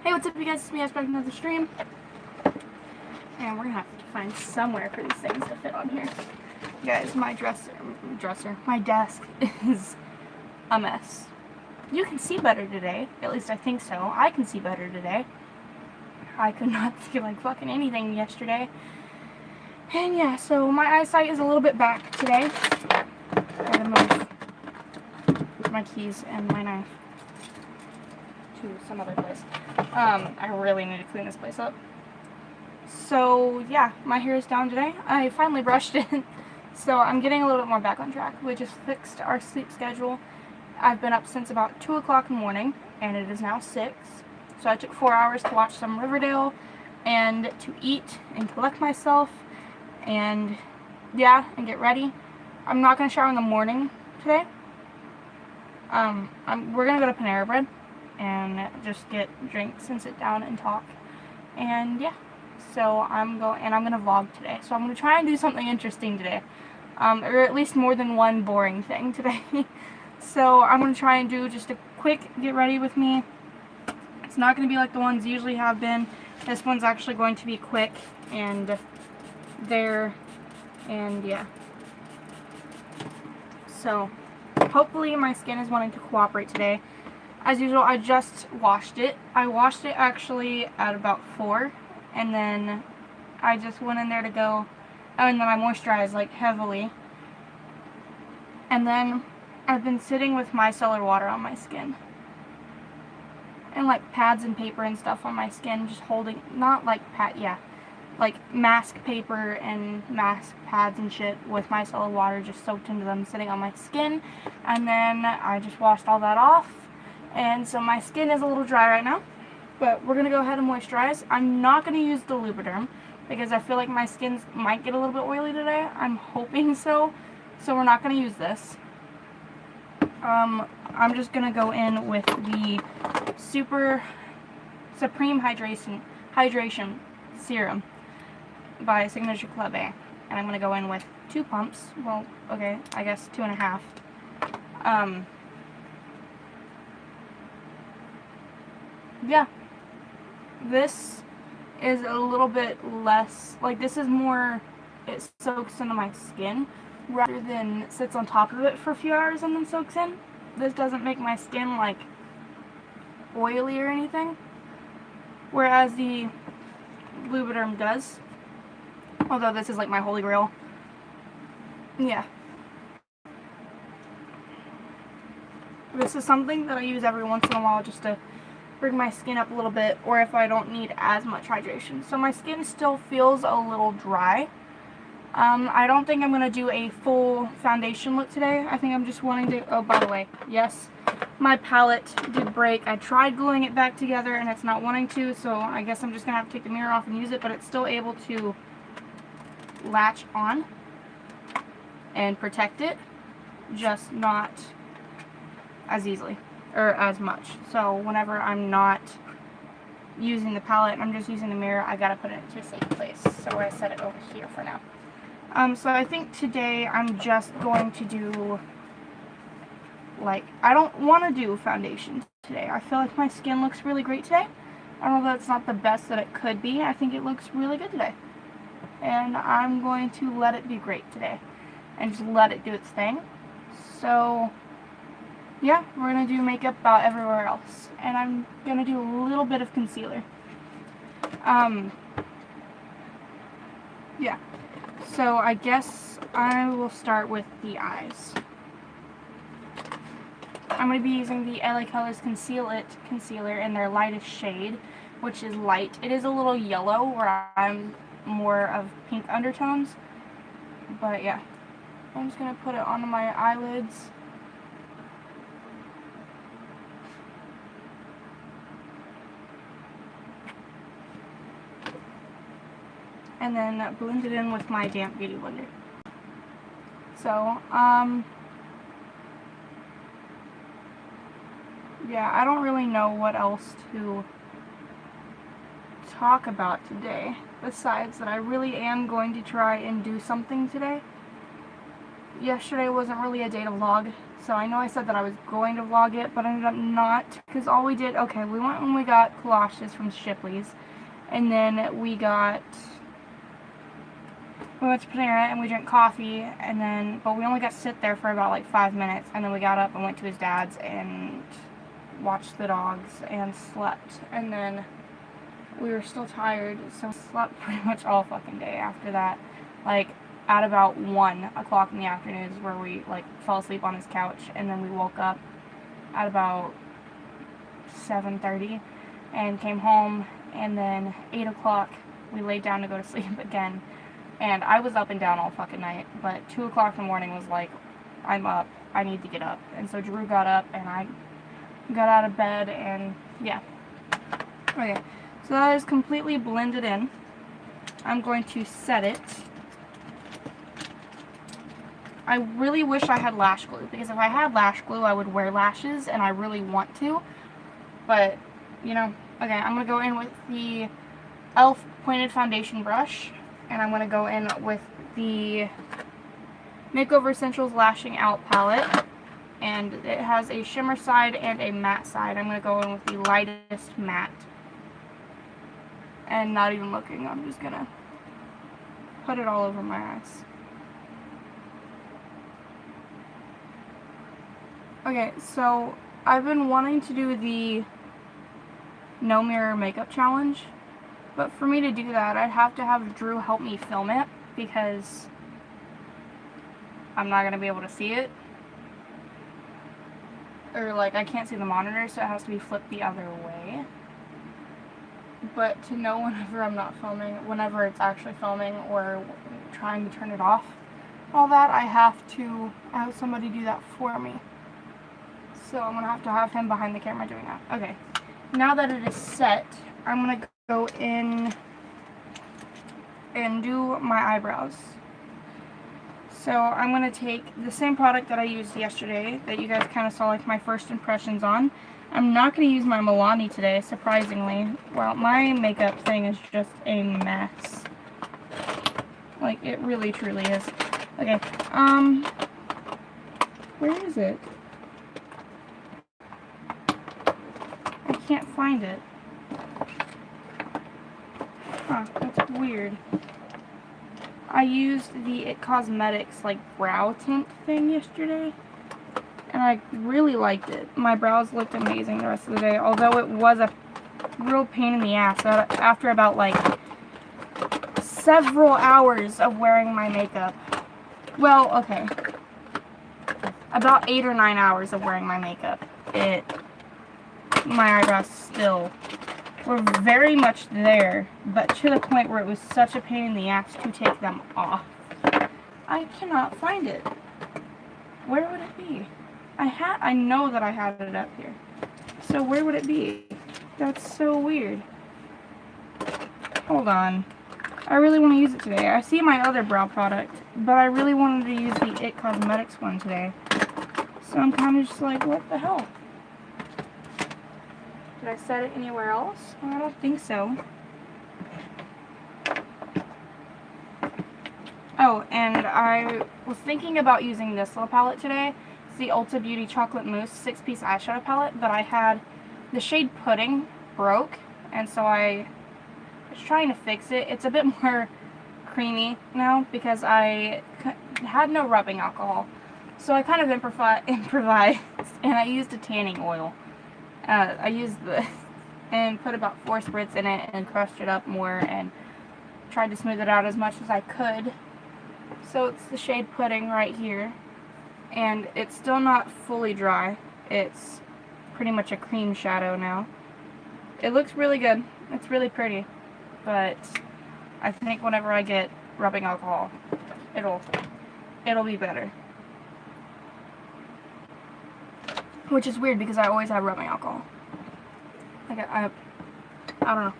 Hey, what's up, you guys? It's me, back another stream. And we're gonna have to find somewhere for these things to fit on here. Guys, my my desk is a mess. You can see better today. At least I think so. I can see better today. I could not see like fucking anything yesterday. And yeah, so my eyesight is a little bit back today. Gotta move my keys and my knife to some other place. I really need to clean this place up. So yeah, my hair is down today. I finally brushed it, so I'm getting a little bit more back on track. We just fixed our sleep schedule. I've been up since about 2 o'clock in the morning, and it is now 6. So I took 4 hours to watch some Riverdale, and to eat and collect myself, and yeah, and get ready. I'm not going to shower in the morning today. We're going to go to Panera Bread and just get drinks and sit down and talk. And yeah, so I'm going to vlog today. So I'm going to try and do something interesting today. Or at least more than one boring thing today. So I'm going to try and do just a quick get ready with me. It's not going to be like the ones usually have been. This one's actually going to be quick and there, and yeah. So hopefully my skin is wanting to cooperate today. As usual, I just washed it. I washed it actually at about 4, and then I just went in there to go, and then I moisturized like heavily. And then I've been sitting with micellar water on my skin. And like pads and paper and stuff on my skin, just holding, not like like mask paper and mask pads and shit with micellar water just soaked into them, sitting on my skin. And then I just washed all that off. And so my skin is a little dry right now, but we're going to go ahead and moisturize. I'm not going to use the Lubriderm because I feel like my skin might get a little bit oily today. I'm hoping so. So we're not going to use this. I'm just going to go in with the Supreme Hydration Serum by Signature Club A. And I'm going to go in with 2 pumps. Well, okay, I guess 2.5. Yeah, this is a little bit less, like this is more, it soaks into my skin rather than sits on top of it for a few hours and then soaks in. This doesn't make my skin like oily or anything, whereas the Lubriderm does, although this is like my holy grail. Yeah. This is something that I use every once in a while just to bring my skin up a little bit, or if I don't need as much hydration. So my skin still feels a little dry. I don't think I'm going to do a full foundation look today. I think I'm just wanting to, oh, by the way, yes, my palette did break. I tried gluing it back together and it's not wanting to, so I guess I'm just going to have to take the mirror off and use it, but it's still able to latch on and protect it, just not as easily or as much. So whenever I'm not using the palette, I'm just using the mirror, I gotta put it into a safe place. So I set it over here for now. So I think today I'm just going to do, like, I don't want to do foundation today. I feel like my skin looks really great today. I don't know that it's not the best that it could be. I think it looks really good today. And I'm going to let it be great today. And just let it do its thing. So yeah, we're going to do makeup about everywhere else. And I'm going to do a little bit of concealer. Yeah. So I guess I will start with the eyes. I'm going to be using the LA Colors Conceal It concealer in their lightest shade, which is light. It is a little yellow where I'm more of pink undertones. But yeah. I'm just going to put it onto my eyelids. And then blend it in with my damp beauty blender. So, yeah, I don't really know what else to talk about today, besides that I really am going to try and do something today. yesterday wasn't really a day to vlog. So I know I said that I was going to vlog it, but I ended up not, because all we did, okay, we went and we got galoshes from Shipley's, and then we went to Panera and we drank coffee, and then, but we only got to sit there for about like 5 minutes, and then we got up and went to his dad's and watched the dogs and slept, and then we were still tired, so we slept pretty much all fucking day after that. Like, at about 1 o'clock in the afternoon is where we, like, fell asleep on his couch, and then we woke up at about 7:30 and came home, and then 8 o'clock we laid down to go to sleep again, and I was up and down all fucking night, but 2 o'clock in the morning was like, I'm up, I need to get up, and so Drew got up, and I got out of bed, and yeah. Okay, so that is completely blended in. I'm going to set it. I really wish I had lash glue, because if I had lash glue, I would wear lashes, and I really want to, but, you know, okay, I'm going to go in with the e.l.f. pointed foundation brush, and I'm going to go in with the Makeover Essentials Lashing Out palette, and it has a shimmer side and a matte side. I'm going to go in with the lightest matte, and not even looking, I'm just going to put it all over my eyes. Okay, so I've been wanting to do the no mirror makeup challenge, but for me to do that, I'd have to have Drew help me film it, because I'm not going to be able to see it. Or, like, I can't see the monitor, so it has to be flipped the other way. But to know whenever I'm not filming, whenever it's actually filming, or trying to turn it off, all that, I have somebody do that for me. So I'm going to have him behind the camera doing that. Okay, now that it is set, I'm going to go in and do my eyebrows. So I'm going to take the same product that I used yesterday, that you guys kind of saw like my first impressions on. I'm not going to use my Milani today, surprisingly. Well, my makeup thing is just a mess. Like, it really truly is. Okay, where is it? I can't find it. Huh, that's weird. I used the IT Cosmetics, like, brow tint thing yesterday, and I really liked it. My brows looked amazing the rest of the day, although it was a real pain in the ass after about, like, several hours of wearing my makeup. Well, okay. About 8 or 9 hours of wearing my makeup. My eyebrows still were very much there, but to the point where it was such a pain in the ass to take them off. I cannot find it. Where would it be? I know that I had it up here. So where would it be? That's so weird. Hold on. I really want to use it today. I see my other brow product, but I really wanted to use the IT Cosmetics one today. So I'm kind of just like, what the hell? Did I set it anywhere else? I don't think so. Oh, and I was thinking about using this little palette today. It's the Ulta Beauty Chocolate Mousse 6-piece eyeshadow palette, but I had the shade Pudding broke, and so I was trying to fix it. It's a bit more creamy now because I had no rubbing alcohol. So I kind of improvised, and I used a tanning oil. I used and put about 4 spritz in it and crushed it up more and tried to smooth it out as much as I could. So it's the shade Pudding right here, and it's still not fully dry. It's pretty much a cream shadow now. It looks really good. It's really pretty, but I think whenever I get rubbing alcohol, it'll be better. Which is weird because I always have rubbing alcohol. Like I don't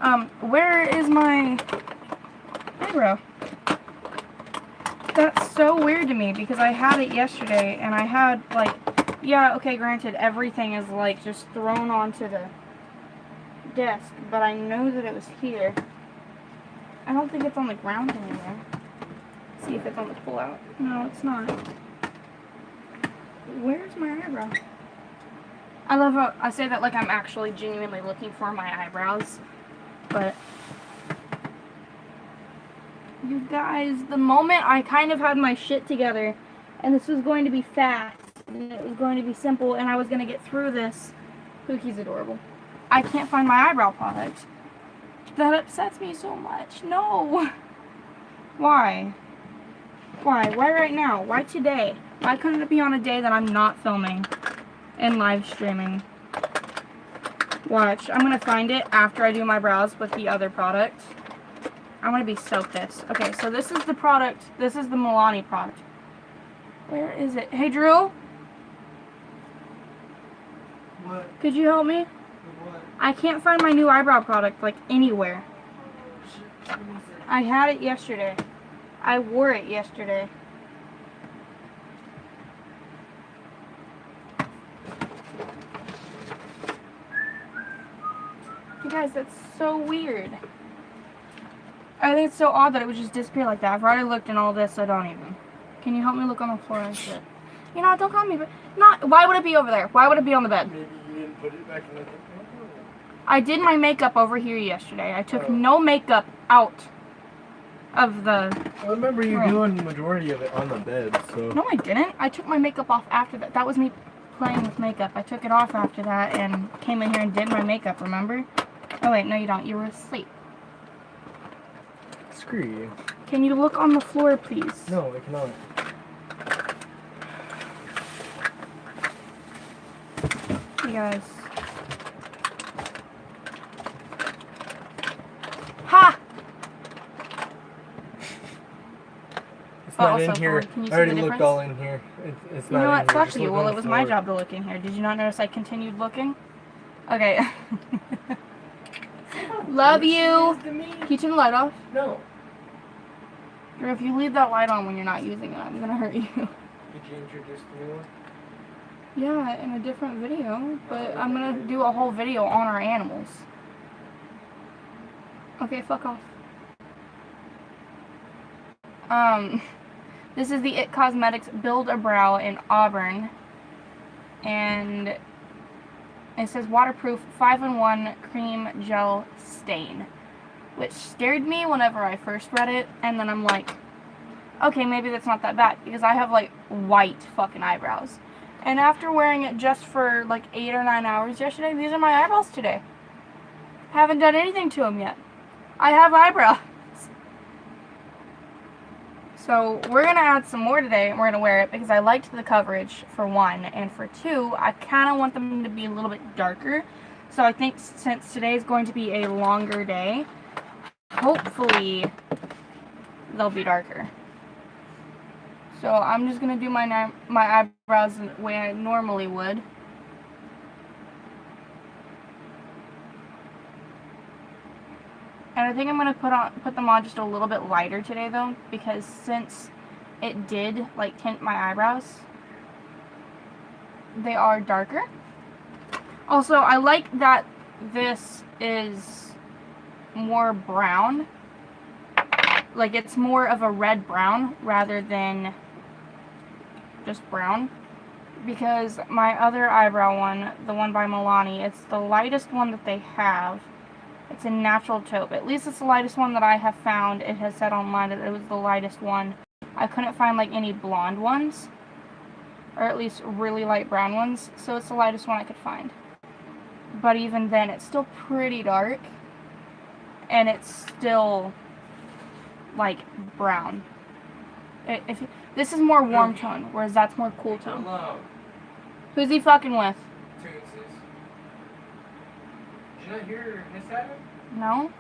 know. Where is my eyebrow? That's so weird to me because I had it yesterday and I had like, yeah, okay, granted, everything is like just thrown onto the desk, but I know that it was here. I don't think it's on the ground anywhere. See if it's on the pull-out. No, it's not. Where's my eyebrow? I love how I say that like I'm actually genuinely looking for my eyebrows. But you guys, the moment I kind of had my shit together and this was going to be fast and it was going to be simple and I was going to get through this. Pookie's adorable. I can't find my eyebrow product. That upsets me so much. No. Why? Why? Why right now? Why today? Why couldn't it be on a day that I'm not filming and live streaming? Watch. I'm going to find it after I do my brows with the other product. I'm going to be so pissed. Okay, so this is the product. This is the Milani product. Where is it? Hey, Drew? What? Could you help me? What? I can't find my new eyebrow product, like, anywhere. I had it yesterday. I wore it yesterday. You guys, that's so weird. I think it's so odd that it would just disappear like that. I've already looked in all this, so don't even. Can you help me look on the floor and shit? You know what, don't call me, but not. Why would it be over there? Why would it be on the bed? Maybe you didn't put it back in the... I did my makeup over here yesterday. I took no makeup out of the... I remember you room. doing the majority of it on the bed, so... No, I didn't. I took my makeup off after that. That was me playing with makeup. I took it off after that and came in here and did my makeup, remember? Oh, wait, no, you don't. You were asleep. Screw you. Can you look on the floor, please? No, I cannot. You guys. Ha! It's not in Also, here. can you see I already the looked difference? all in here. It's You not know in what? here. Fuck Just you. look Well, on it the was my floor. job to look in here. Did you not notice I continued looking? Okay. Love you. Can you turn the light off? No. Or if you leave that light on when you're not using it, I'm gonna hurt you. Did you introduce the new one? Yeah, in a different video, but I'm gonna do a whole video on our animals. Okay, fuck off. This is the IT Cosmetics Build a Brow in Auburn, and it says waterproof 5-in-1 cream gel stain, which scared me whenever I first read it, and then I'm like, okay, maybe that's not that bad, because I have like white fucking eyebrows. And after wearing it just for like 8 or 9 hours yesterday, these are my eyebrows today. Haven't done anything to them yet. I have eyebrows. So we're going to add some more today, and we're going to wear it because I liked the coverage, for one. And for two, I kind of want them to be a little bit darker. So I think since today is going to be a longer day, hopefully they'll be darker. So I'm just going to do my eyebrows the way I normally would. And I think I'm going to put them on just a little bit lighter today, though, because since it did, like, tint my eyebrows, they are darker. Also, I like that this is more brown. Like, it's more of a red-brown rather than just brown. Because my other eyebrow one, the one by Milani, it's the lightest one that they have. It's a natural taupe. At least it's the lightest one that I have found. It has said online that it was the lightest one. I couldn't find like any blonde ones. Or at least really light brown ones. So it's the lightest one I could find. But even then, it's still pretty dark. And it's still like brown. This is more warm tone, whereas that's more cool tone. Hello. Who's he fucking with? Tootses. Did you not hear Miss Adam? No?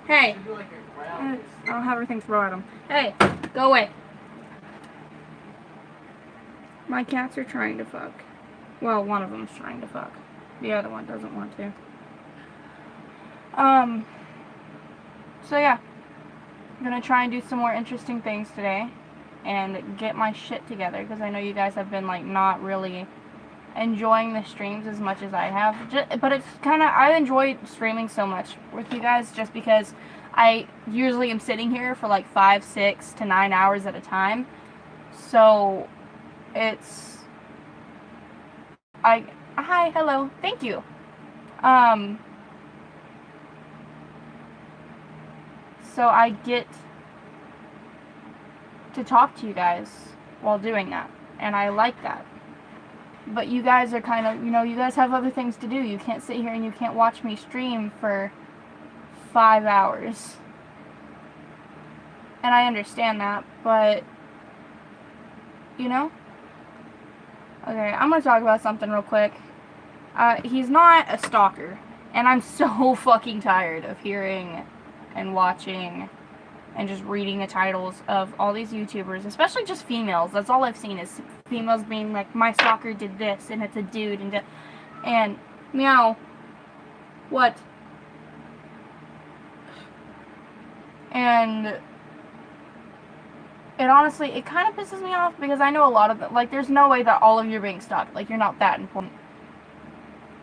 Hey! Should do like a I ground. don't have everything to throw at him. Hey! Go away! My cats are trying to fuck. Well, one of them's trying to fuck. The other one doesn't want to. So yeah. I'm gonna try and do some more interesting things today. And get my shit together. Because I know you guys have been, like, not really enjoying the streams as much as I have. But it's kind of... I enjoy streaming so much with you guys just because I usually am sitting here for like 5, 6 to 9 hours at a time. So it's hi, hello, thank you. So I get to talk to you guys while doing that, and I like that. But you guys are kind of, you guys have other things to do. You can't sit here and you can't watch me stream for 5 hours. And I understand that, but, Okay, I'm going to talk about something real quick. He's not a stalker, and I'm so fucking tired of hearing and watching and just reading the titles of all these YouTubers, especially just females. That's all I've seen is females being like, my stalker did this, and it's a dude, and meow, what? And it honestly, it kind of pisses me off because I know a lot of them, like, there's no way that all of you are being stalked. Like, you're not that important.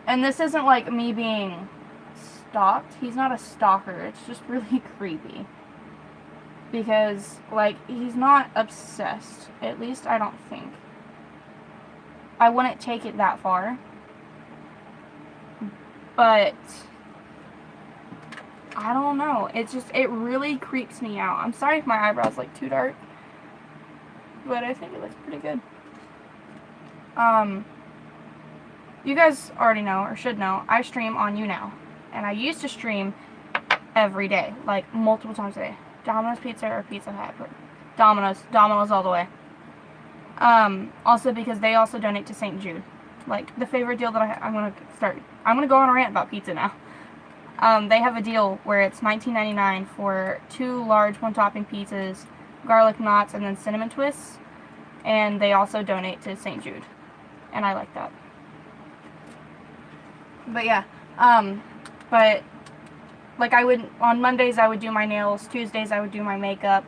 And this isn't like me being stalked. He's not a stalker. It's just really creepy. Because, like, he's not obsessed. At least I don't think. I wouldn't take it that far. But I don't know. It really creeps me out. I'm sorry if my eyebrows look too dark. But I think it looks pretty good. You guys already know, or should know, I stream on YouNow. And I used to stream every day. Like, multiple times a day. Domino's Pizza or Pizza Hut. Domino's all the way. Also because they also donate to St. Jude. Like, the favorite deal that I'm going to go on a rant about pizza now. They have a deal where it's $19.99 for 2 large one-topping pizzas, garlic knots, and then cinnamon twists. And they also donate to St. Jude. And I like that. But yeah, but like on Mondays I would do my nails, Tuesdays I would do my makeup,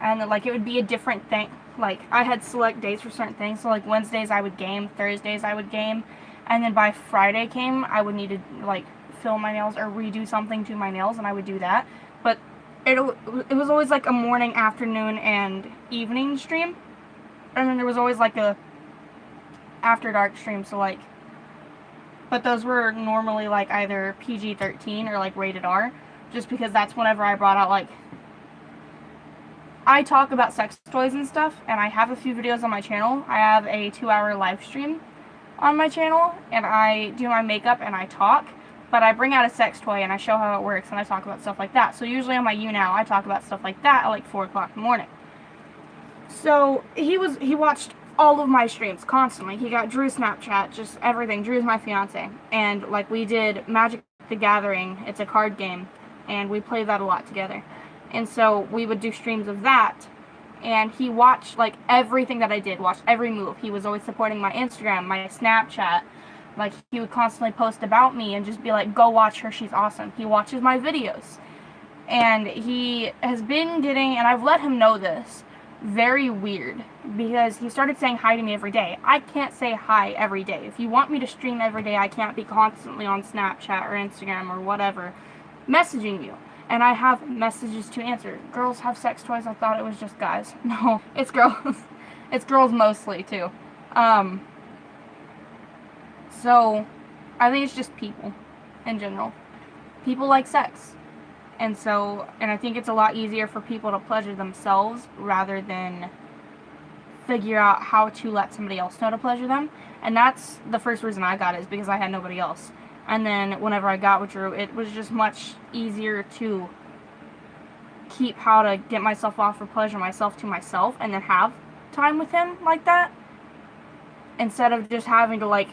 and like it would be a different thing. Like I had select days for certain things, so like Wednesdays I would game, Thursdays I would game, and then by Friday came, I would need to like fill my nails or redo something to my nails, and I would do that. But it was always like a morning, afternoon, and evening stream, and then there was always like a after dark stream, so like, but those were normally like either PG-13 or like rated R, just because that's whenever I brought out like, I talk about sex toys and stuff, and I have a few videos on my channel. I have a 2-hour live stream on my channel, and I do my makeup and I talk, but I bring out a sex toy and I show how it works and I talk about stuff like that. So usually on my YouNow I talk about stuff like that at like 4 o'clock in the morning. So he watched all of my streams constantly. He got Drew's Snapchat, just everything. Drew's my fiance, and like we did Magic the Gathering. It's a card game, and we play that a lot together. And so we would do streams of that, and he watched like everything that I did, watched every move. He was always supporting my Instagram, my Snapchat. Like he would constantly post about me and just be like, go watch her, she's awesome. He watches my videos, and he has been getting, and I've let him know this, very weird, because he started saying hi to me every day. I can't say hi every day. If you want me to stream every day, I can't be constantly on Snapchat or Instagram or whatever messaging you. And I have messages to answer. Girls have sex toys. I thought it was just guys. No, it's girls. It's girls mostly too. So I think it's just people in general. People like sex. And I think it's a lot easier for people to pleasure themselves rather than figure out how to let somebody else know to pleasure them. And that's the first reason I got it, is because I had nobody else. And then whenever I got with Drew, it was just much easier to keep how to get myself off or pleasure myself to myself and then have time with him like that. Instead of just having to like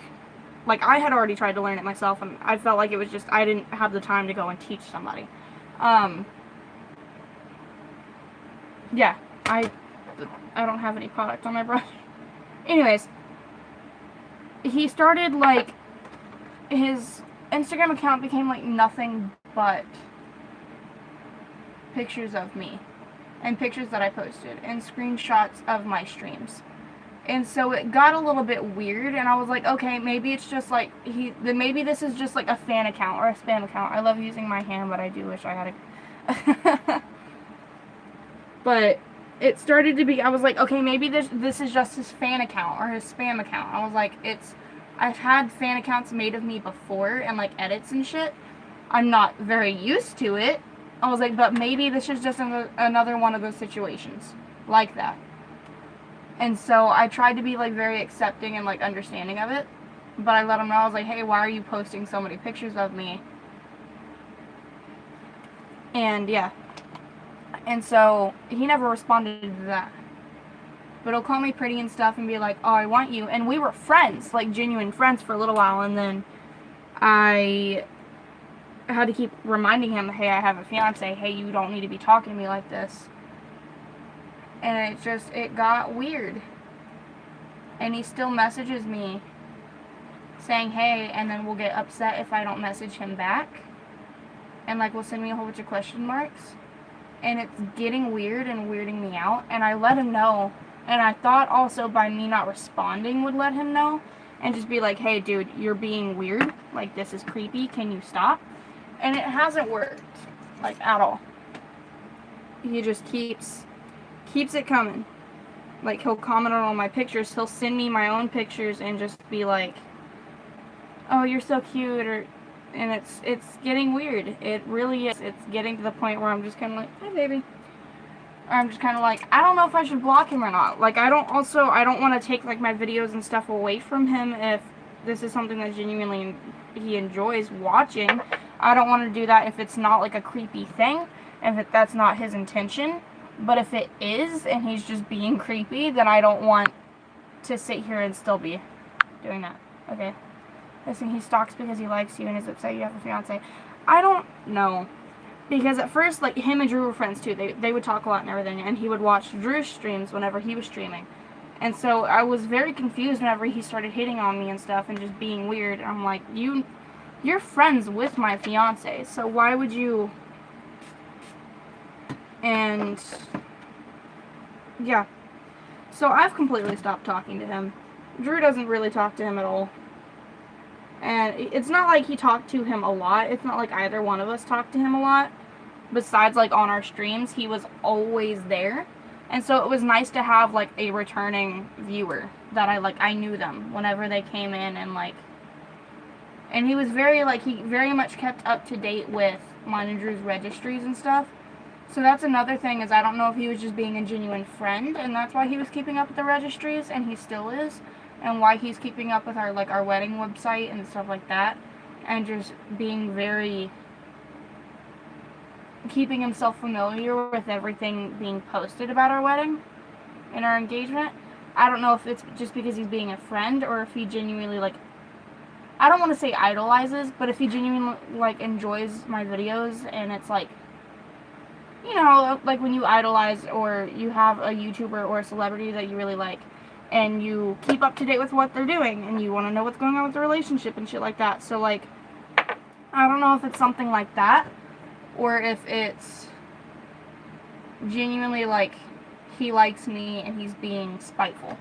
I had already tried to learn it myself, and I felt like it was just, I didn't have the time to go and teach somebody. Yeah, I don't have any product on my brush. Anyways, he started, like, his Instagram account became, like, nothing but pictures of me, and pictures that I posted, and screenshots of my streams. And so it got a little bit weird, and I was like, okay, maybe it's just, like, maybe this is just, like, a fan account or a spam account. I love using my hand, but I do wish I had But it started to be, I was like, okay, maybe this is just his fan account or his spam account. I was like, I've had fan accounts made of me before and like edits and shit. I'm not very used to it. I was like, but maybe this is just another one of those situations like that. And so I tried to be like very accepting and like understanding of it. But I let him know, I was like, hey, why are you posting so many pictures of me? And yeah. And so he never responded to that. But he'll call me pretty and stuff and be like, oh, I want you. And we were friends, like genuine friends for a little while. And then I had to keep reminding him, hey, I have a fiance. Hey, you don't need to be talking to me like this. And it got weird. And he still messages me saying, hey, and then we'll get upset if I don't message him back. And like, will send me a whole bunch of question marks. And it's getting weird and weirding me out. And I let him know. And I thought also by me not responding would let him know. And just be like, hey, dude, you're being weird. Like, this is creepy. Can you stop? And it hasn't worked. Like, at all. He just keeps it coming. Like, he'll comment on all my pictures. He'll send me my own pictures and just be like, oh, you're so cute. And it's getting weird. It really is. It's getting to the point where I'm just kind of like, hi, baby. Or I'm just kind of like, I don't know if I should block him or not. Like, I don't want to take, like, my videos and stuff away from him if this is something that genuinely he enjoys watching. I don't want to do that if it's not, like, a creepy thing. If that's not his intention. But if it is, and he's just being creepy, then I don't want to sit here and still be doing that. Okay. Listen, he stalks because he likes you and is upset you have a fiance. I don't know. Because at first, like, him and Drew were friends too. They would talk a lot and everything. And he would watch Drew's streams whenever he was streaming. And so I was very confused whenever he started hitting on me and stuff and just being weird. And I'm like, you're friends with my fiance. So why would you... And... yeah. So I've completely stopped talking to him. Drew doesn't really talk to him at all. And it's not like he talked to him a lot. It's not like either one of us talked to him a lot. Besides, like, on our streams, he was always there. And so it was nice to have, like, a returning viewer that I knew them whenever they came in and, like... And he was he very much kept up to date with mine and Drew's registries and stuff. So that's another thing, is I don't know if he was just being a genuine friend, and that's why he was keeping up with the registries, and he still is. And why he's keeping up with our wedding website and stuff like that. And just being keeping himself familiar with everything being posted about our wedding and our engagement. I don't know if it's just because he's being a friend or if he genuinely, like, I don't want to say idolizes, but if he genuinely, like, enjoys my videos and it's like, you know, like when you idolize or you have a YouTuber or a celebrity that you really like, and you keep up to date with what they're doing, and you want to know what's going on with the relationship and shit like that. So, like, I don't know if it's something like that, or if it's genuinely, like, he likes me and he's being spiteful.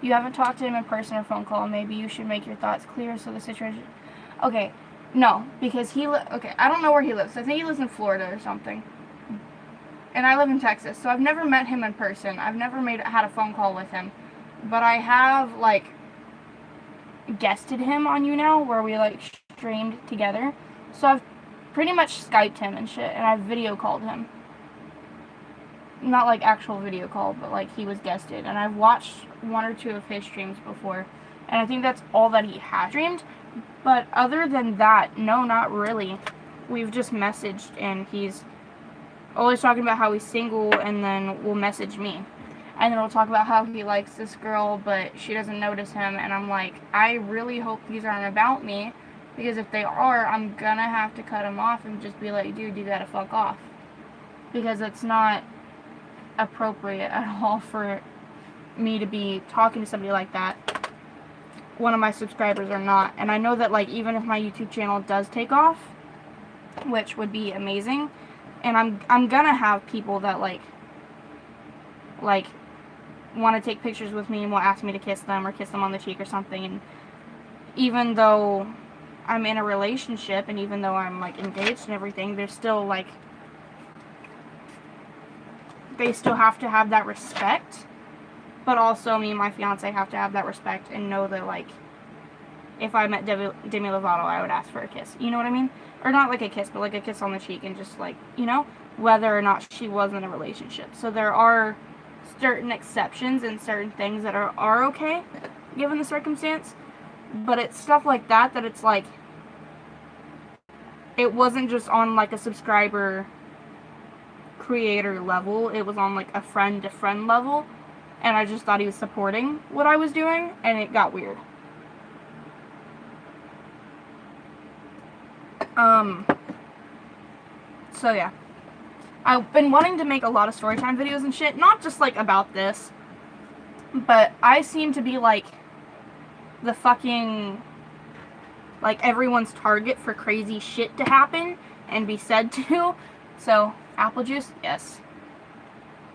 You haven't talked to him in person or phone call. Maybe you should make your thoughts clear so the situation... Okay, no, because okay, I don't know where he lives. I think he lives in Florida or something. And I live in Texas, so I've never met him in person. I've never had a phone call with him. But I have, like, guested him on YouNow, where we, like, streamed together. So I've pretty much Skyped him and shit, and I've video called him. Not, like, actual video call, but, like, he was guested. And I've watched one or two of his streams before. And I think that's all that he has streamed. But other than that, no, not really. We've just messaged, and he's always talking about how he's single, and then will message me. And then we'll talk about how he likes this girl, but she doesn't notice him. And I'm like, I really hope these aren't about me. Because if they are, I'm gonna have to cut him off and just be like, dude, you gotta fuck off. Because it's not appropriate at all for me to be talking to somebody like that. One of my subscribers or not. And I know that, like, even if my YouTube channel does take off, which would be amazing, and I'm gonna have people that, like want to take pictures with me and will ask me to kiss them or kiss them on the cheek or something. And even though I'm in a relationship and even though I'm, like, engaged and everything, there's still, like, they still have to have that respect, but also me and my fiance have to have that respect and know that, like, if I met Demi Lovato, I would ask for a kiss. You know what I mean? Or not like a kiss, but like a kiss on the cheek, and just like, you know, whether or not she was in a relationship. So there are certain exceptions and certain things that are okay given the circumstance, but it's stuff like that it's like, it wasn't just on like a subscriber creator level, it was on like a friend to friend level, and I just thought he was supporting what I was doing, and it got weird. So yeah. I've been wanting to make a lot of storytime videos and shit, not just like about this, but I seem to be like the fucking, like, everyone's target for crazy shit to happen and be said to. So, apple juice? Yes.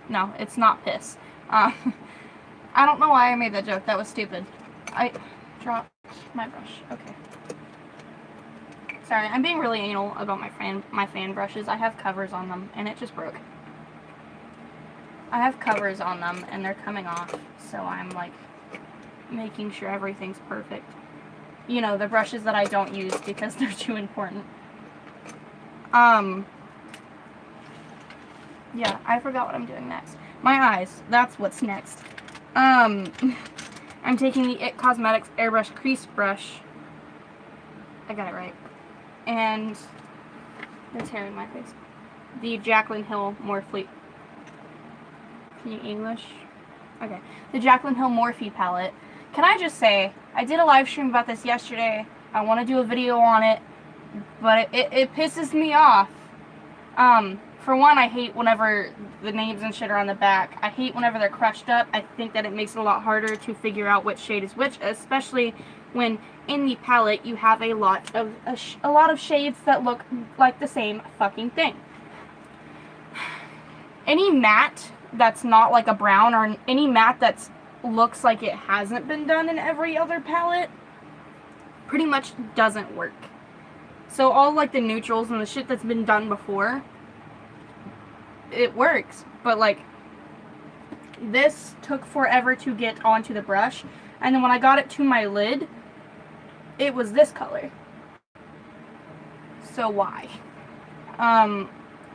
No, it's not piss. I don't know why I made that joke. That was stupid. I dropped my brush. Okay. Sorry, I'm being really anal about my fan brushes. I have covers on them, and it just broke. I have covers on them, and they're coming off, so I'm, like, making sure everything's perfect. You know, the brushes that I don't use because they're too important. Yeah, I forgot what I'm doing next. My eyes. That's what's next. I'm taking the IT Cosmetics Airbrush Crease Brush. I got it right. And there's hair in my face. The Jaclyn Hill Morphe. Can you English? Okay. The Jaclyn Hill Morphe palette. Can I just say, I did a live stream about this yesterday. I want to do a video on it, but it pisses me off. For one, I hate whenever the names and shit are on the back. I hate whenever they're crushed up. I think that it makes it a lot harder to figure out which shade is which, especially when in the palette you have a lot of shades that look like the same fucking thing. Any matte that's not like a brown, or any matte that looks like it hasn't been done in every other palette, pretty much doesn't work. So all like the neutrals and the shit that's been done before, it works, but like this took forever to get onto the brush, and then when I got it to my lid, it was this color. So why?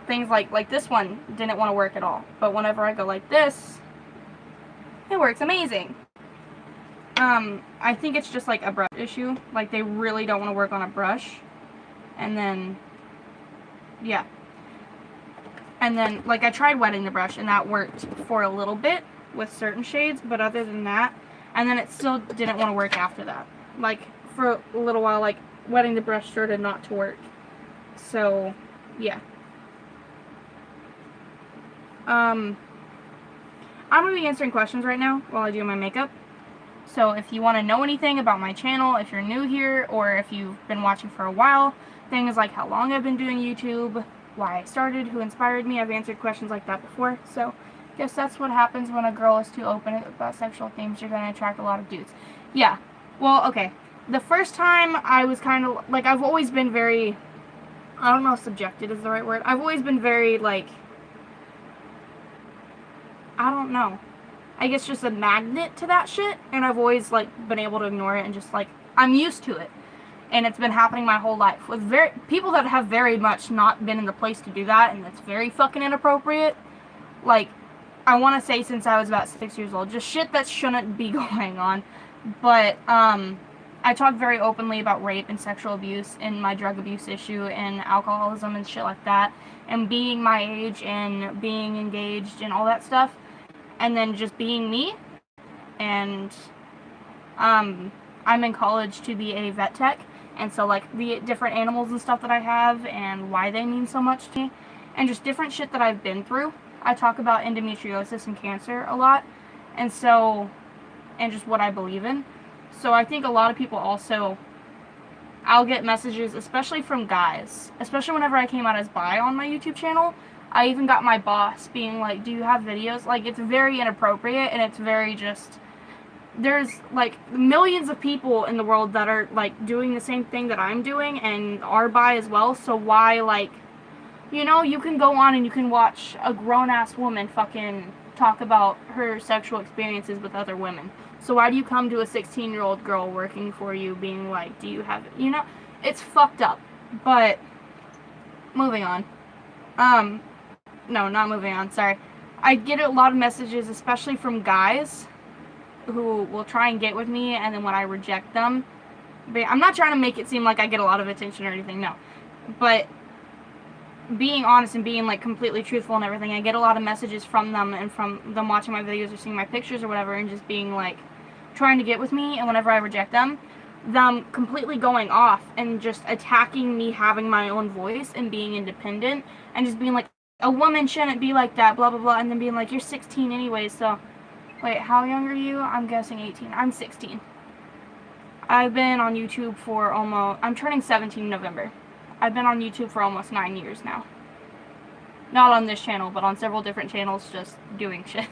Things like this one didn't want to work at all, but whenever I go like this, it works amazing. I think it's just like a brush issue. Like they really don't want to work on a brush, and then yeah. And then, like, I tried wetting the brush, and that worked for a little bit with certain shades, but other than that, and then it still didn't want to work after that. Like, for a little while, like, wetting the brush started not to work. So, yeah. I'm going to be answering questions right now while I do my makeup. So, if you want to know anything about my channel, if you're new here, or if you've been watching for a while, things like how long I've been doing YouTube, why I started, who inspired me, I've answered questions like that before. So, guess that's what happens when a girl is too open about sexual themes. You're going to attract a lot of dudes. Yeah. Well, okay. The first time I was kind of, like, I've always been very, I don't know if subjected is the right word. I've always been very, like, I don't know. I guess just a magnet to that shit. And I've always, like, been able to ignore it and just, like, I'm used to it. And it's been happening my whole life with people that have very much not been in the place to do that, and that's very fucking inappropriate. Like, I want to say since I was about 6 years old, just shit that shouldn't be going on. But I talk very openly about rape and sexual abuse and my drug abuse issue and alcoholism and shit like that, and being my age and being engaged and all that stuff, and then just being me. And I'm in college to be a vet tech. And so, like, the different animals and stuff that I have and why they mean so much to me. And just different shit that I've been through. I talk about endometriosis and cancer a lot. And so, and just what I believe in. So I think a lot of people also, I'll get messages, especially from guys. Especially whenever I came out as bi on my YouTube channel. I even got my boss being like, do you have videos? Like, it's very inappropriate, and it's very just... There's, like, millions of people in the world that are, like, doing the same thing that I'm doing and are bi as well, so why, like, You know, you can go on and you can watch a grown-ass woman fucking talk about her sexual experiences with other women. So why do you come to a 16-year-old girl working for you being like, do you have, you know, it's fucked up. But, moving on. No, not moving on, sorry. I get a lot of messages, especially from guys, who will try and get with me, and then when I reject them, I'm not trying to make it seem like I get a lot of attention or anything, no. But being honest and being like completely truthful and everything, I get a lot of messages from them and from them watching my videos or seeing my pictures or whatever and just being like trying to get with me, and whenever I reject them completely going off and just attacking me having my own voice and being independent and just being like, a woman shouldn't be like that, blah blah blah, and then being like, you're 16 anyways, so wait, how young are you? I'm guessing 18. I'm 16. I've been on YouTube for I'm turning 17 in November. I've been on YouTube for almost 9 years now. Not on this channel, but on several different channels just doing shit.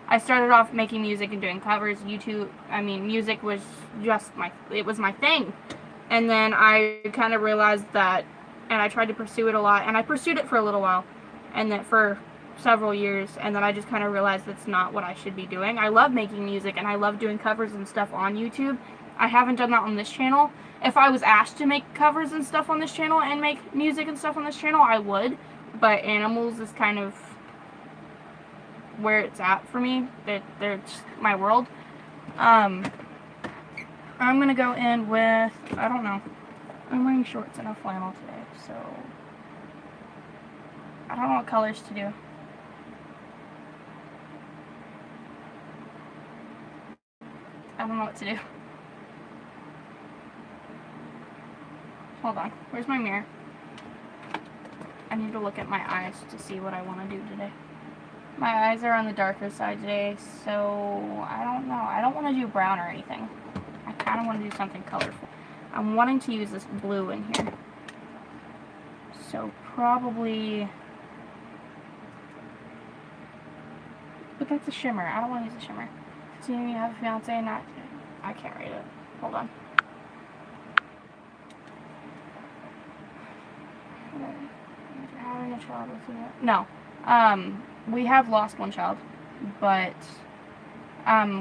I started off making music and doing covers. Music was just it was my thing. And then I kind of realized that, and I tried to pursue it a lot, and I pursued it for a little while, and then for several years, and then I just kind of realized that's not what I should be doing. I love making music, and I love doing covers and stuff on YouTube. I haven't done that on this channel. If I was asked to make covers and stuff on this channel and make music and stuff on this channel, I would, but animals is kind of where it's at for me. They're just my world. I'm gonna go in with, I don't know, I'm wearing shorts and a flannel today, so I don't know what colors to do. I don't know what to do. Hold on, where's my mirror? I need to look at my eyes to see what I want to do today. My eyes are on the darker side today, so I don't know. I don't want to do brown or anything. I kind of want to do something colorful. I'm wanting to use this blue in here. So probably... But that's a shimmer. I don't want to use a shimmer. Do you have a fiance? Not... I can't read it. Hold on. Having a child with you? No. We have lost one child, but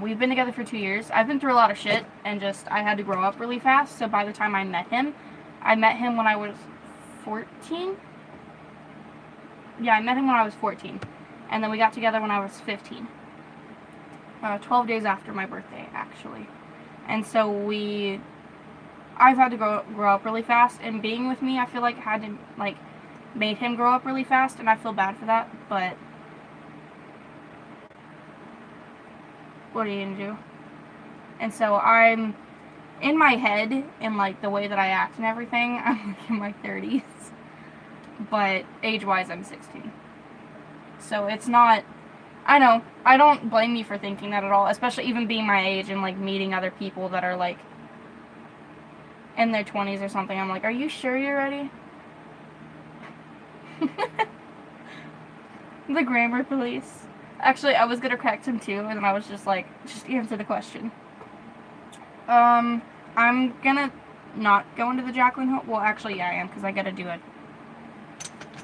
we've been together for 2 years. I've been through a lot of shit, and I had to grow up really fast, so by the time I met him when I was 14. Yeah, I met him when I was 14, and then we got together when I was 15. 12 days after my birthday, actually. And so I've had to grow up really fast, and being with me, I feel like had to, made him grow up really fast, and I feel bad for that, but what are you gonna do? And so I'm in my head, in the way that I act and everything, I'm in my 30s, but age-wise I'm 16. So it's not, I know, I don't blame you for thinking that at all, especially even being my age and meeting other people that are in their 20s or something. I'm like, are you sure you're ready? The grammar police. Actually, I was gonna correct him too, and I was just just answer the question. I'm gonna not go into the Jaclyn Hill. Well, actually, yeah, I am, because I gotta do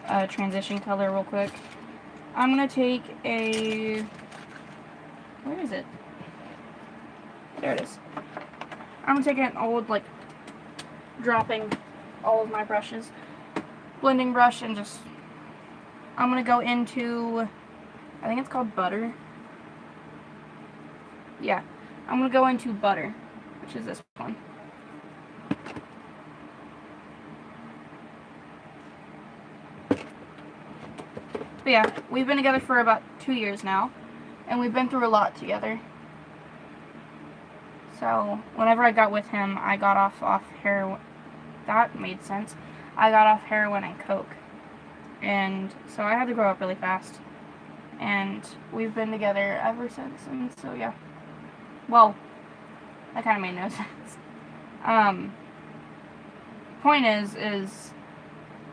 a transition color real quick. I'm gonna take a... Where is it? There it is. I'm gonna take an old, dropping all of my brushes, blending brush, and just... I'm gonna go into... I think it's called Butter. Yeah. I'm gonna go into Butter, which is this one. But yeah, we've been together for about 2 years now, and we've been through a lot together. So, whenever I got with him, I got off heroin. That made sense. I got off heroin and coke. And so I had to grow up really fast. And we've been together ever since, and so yeah. Well, that kind of made no sense. Point is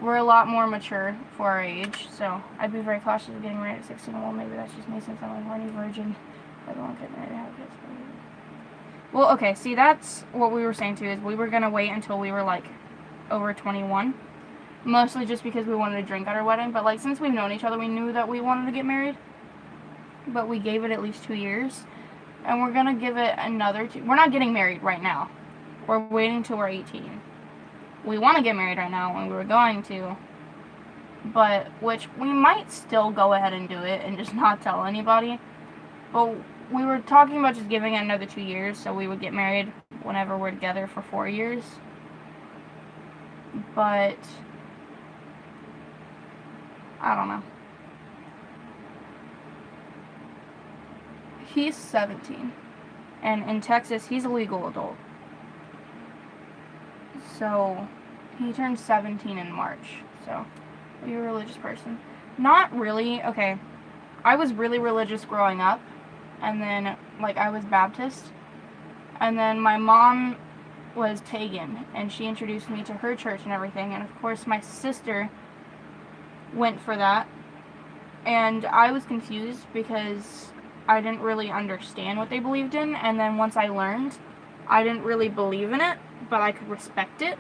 we're a lot more mature for our age, so I'd be very cautious of getting married at 16. Well, maybe that's just me since I'm a horny virgin. I don't want to get married and have kids. Well, okay, see, that's what we were saying too, is we were going to wait until we were over 21. Mostly just because we wanted to drink at our wedding. But, like, since we've known each other, we knew that we wanted to get married. But we gave it at least 2 years. And we're going to give it another 2. We're not getting married right now. We're waiting until we're 18. We want to get married right now, and we were going to. But, which, we might still go ahead and do it and just not tell anybody. But we were talking about just giving it another 2 years, so we would get married whenever we're together for 4 years. But I don't know. He's 17, and in Texas, he's a legal adult. So, he turned 17 in March, so, are you a religious person? Not really. Okay, I was really religious growing up, and then, like, I was Baptist, and then my mom was pagan, and she introduced me to her church and everything, and of course my sister went for that, and I was confused because I didn't really understand what they believed in, and then once I learned, I didn't really believe in it, but I could respect it.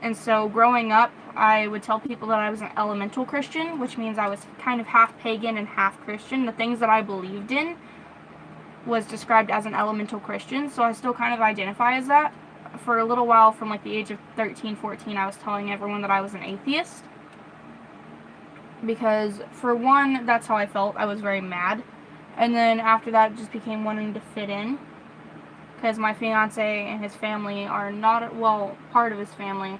And so growing up, I would tell people that I was an elemental Christian, which means I was kind of half pagan and half Christian. The things that I believed in was described as an elemental Christian, so I still kind of identify as that. For a little while, from like the age of 13, 14, I was telling everyone that I was an atheist. Because, for one, that's how I felt. I was very mad. And then after that, it just became wanting to fit in. Because my fiancé and his family are not, well, part of his family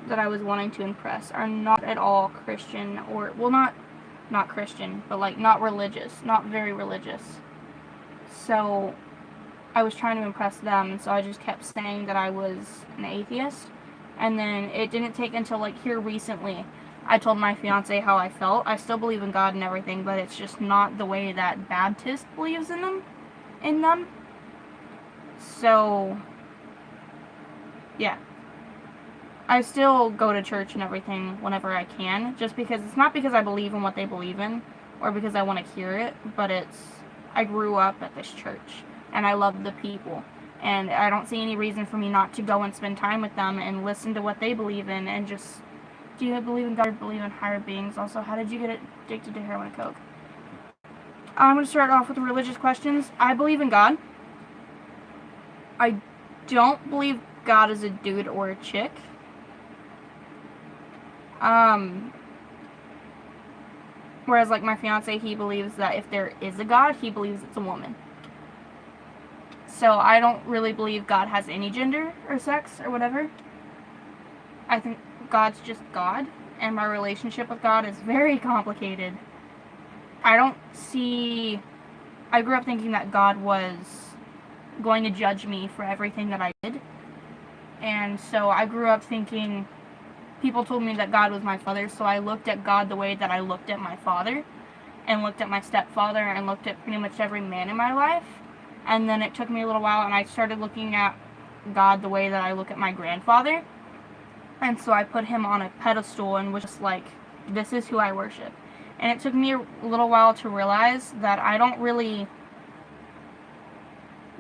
that I was wanting to impress are not at all Christian, or, well, not Christian, but like not religious, not very religious. So I was trying to impress them, and so I just kept saying that I was an atheist. And then it didn't take until like here recently I told my fiance how I felt. I still believe in God and everything, but it's just not the way that Baptist believes in them. So yeah. I still go to church and everything whenever I can, just because it's not because I believe in what they believe in or because I want to hear it, but I grew up at this church and I love the people, and I don't see any reason for me not to go and spend time with them and listen to what they believe in. And just, do you believe in God or believe in higher beings? Also, how did you get addicted to heroin and coke? I'm going to start off with the religious questions. I believe in God. I don't believe God is a dude or a chick. Whereas, like, my fiance, he believes that if there is a God, he believes it's a woman. So, I don't really believe God has any gender or sex or whatever. I think God's just God, and my relationship with God is very complicated. I grew up thinking that God was going to judge me for everything that I did. And so, I grew up thinking, people told me that God was my father, so I looked at God the way that I looked at my father, and looked at my stepfather, and looked at pretty much every man in my life. And then it took me a little while, and I started looking at God the way that I look at my grandfather. And so I put him on a pedestal and was just like, this is who I worship. And it took me a little while to realize that I don't really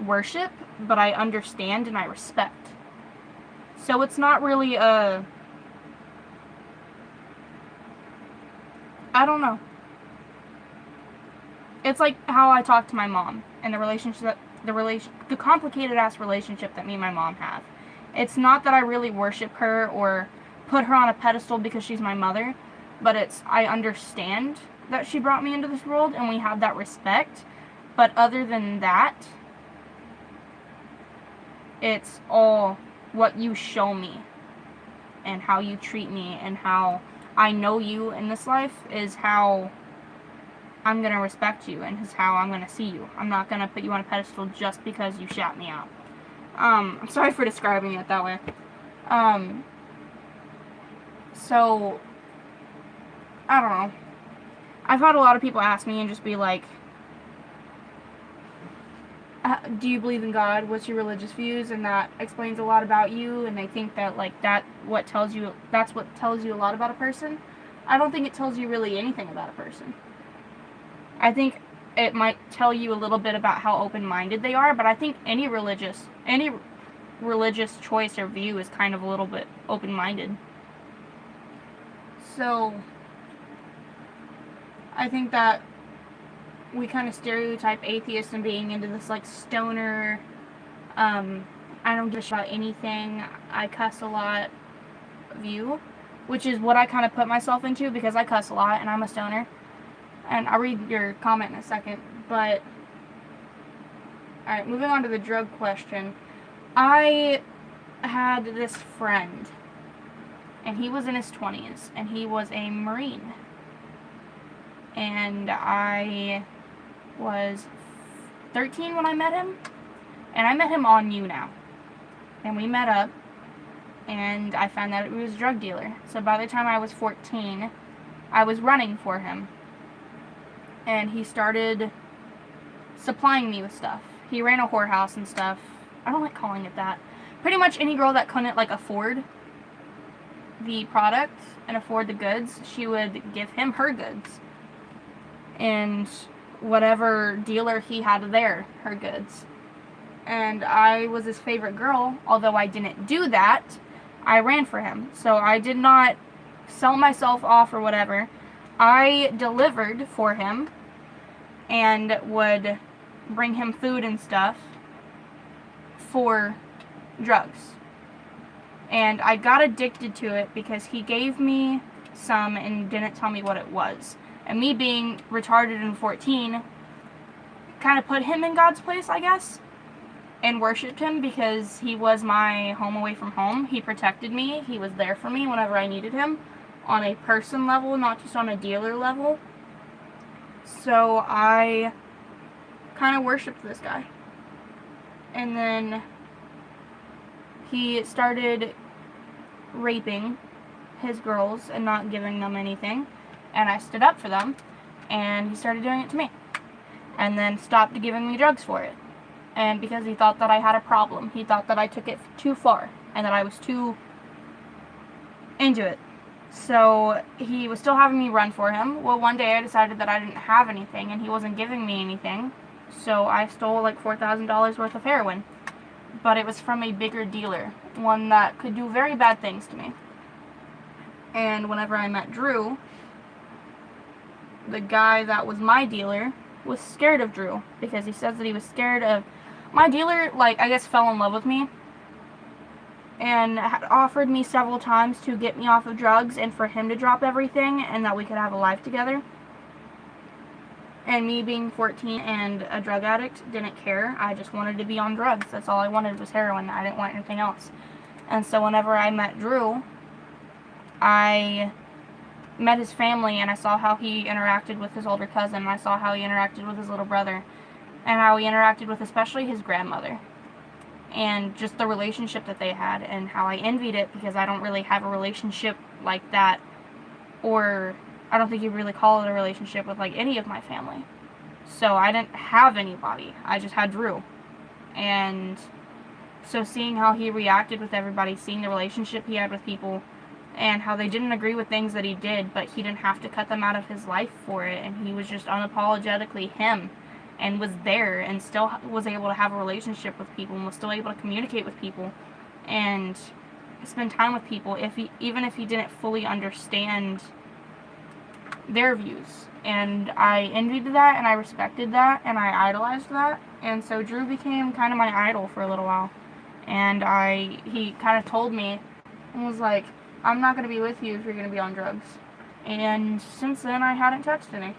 worship, but I understand and I respect. So it's not really I don't know. It's like how I talk to my mom and the complicated ass relationship that me and my mom have. It's not that I really worship her or put her on a pedestal because she's my mother, but I understand that she brought me into this world and we have that respect. But other than that, it's all what you show me and how you treat me and how I know you in this life is how I'm going to respect you and is how I'm going to see you. I'm not going to put you on a pedestal just because you shout me out. I'm sorry for describing it that way. So, I don't know. I've had a lot of people ask me and just be like, do you believe in God? What's your religious views? And that explains a lot about you, and they think that, like, that's what tells you a lot about a person. I don't think it tells you really anything about a person. I think it might tell you a little bit about how open-minded they are, but I think any religious choice or view is kind of a little bit open-minded. So, I think that we kind of stereotype atheists and being into this, like, stoner, I don't give a shit about anything, I cuss a lot view, which is what I kind of put myself into because I cuss a lot and I'm a stoner. And I'll read your comment in a second, but alright, moving on to the drug question. I had this friend, and he was in his 20s, and he was a Marine. And I was 13 when I met him, and I met him on YouNow. And we met up, and I found out he was a drug dealer. So by the time I was 14, I was running for him. And he started supplying me with stuff. He ran a whorehouse and stuff. I don't like calling it that. Pretty much any girl that couldn't, like, afford the product and afford the goods, she would give him her goods. And whatever dealer he had there, her goods. And I was his favorite girl, although I didn't do that. I ran for him. So I did not sell myself off or whatever. I delivered for him and would bring him food and stuff for drugs. And I got addicted to it because he gave me some and didn't tell me what it was. And me being retarded and 14 kind of put him in God's place, I guess, and worshipped him because he was my home away from home. He protected me. He was there for me whenever I needed him on a person level, not just on a dealer level. So I kind of worshipped this guy. And then he started raping his girls and not giving them anything. And I stood up for them, and he started doing it to me. And then stopped giving me drugs for it. And because he thought that I had a problem. He thought that I took it too far, and that I was too into it. So he was still having me run for him. Well, one day I decided that I didn't have anything, and he wasn't giving me anything. So I stole like $4,000 worth of heroin. But it was from a bigger dealer. One that could do very bad things to me. And whenever I met Drew, the guy that was my dealer was scared of Drew. Because he says that he was scared of... My dealer, like, I guess fell in love with me. And had offered me several times to get me off of drugs and for him to drop everything and that we could have a life together. And me being 14 and a drug addict, didn't care. I just wanted to be on drugs. That's all I wanted was heroin. I didn't want anything else. And so whenever I met Drew, I met his family and I saw how he interacted with his older cousin. And I saw how he interacted with his little brother. And how he interacted with especially his grandmother. And just the relationship that they had. And how I envied it because I don't really have a relationship like that. Or... I don't think you really call it a relationship with, like, any of my family. So I didn't have anybody. I just had Drew. And so seeing how he reacted with everybody, seeing the relationship he had with people, and how they didn't agree with things that he did, but he didn't have to cut them out of his life for it, and he was just unapologetically him, and was there, and still was able to have a relationship with people, and was still able to communicate with people, and spend time with people, even if he didn't fully understand their views. And I envied that, and I respected that, and I idolized that. And so Drew became kind of my idol for a little while. And he kind of told me and was like, I'm not going to be with you if you're going to be on drugs. And since then I hadn't touched any.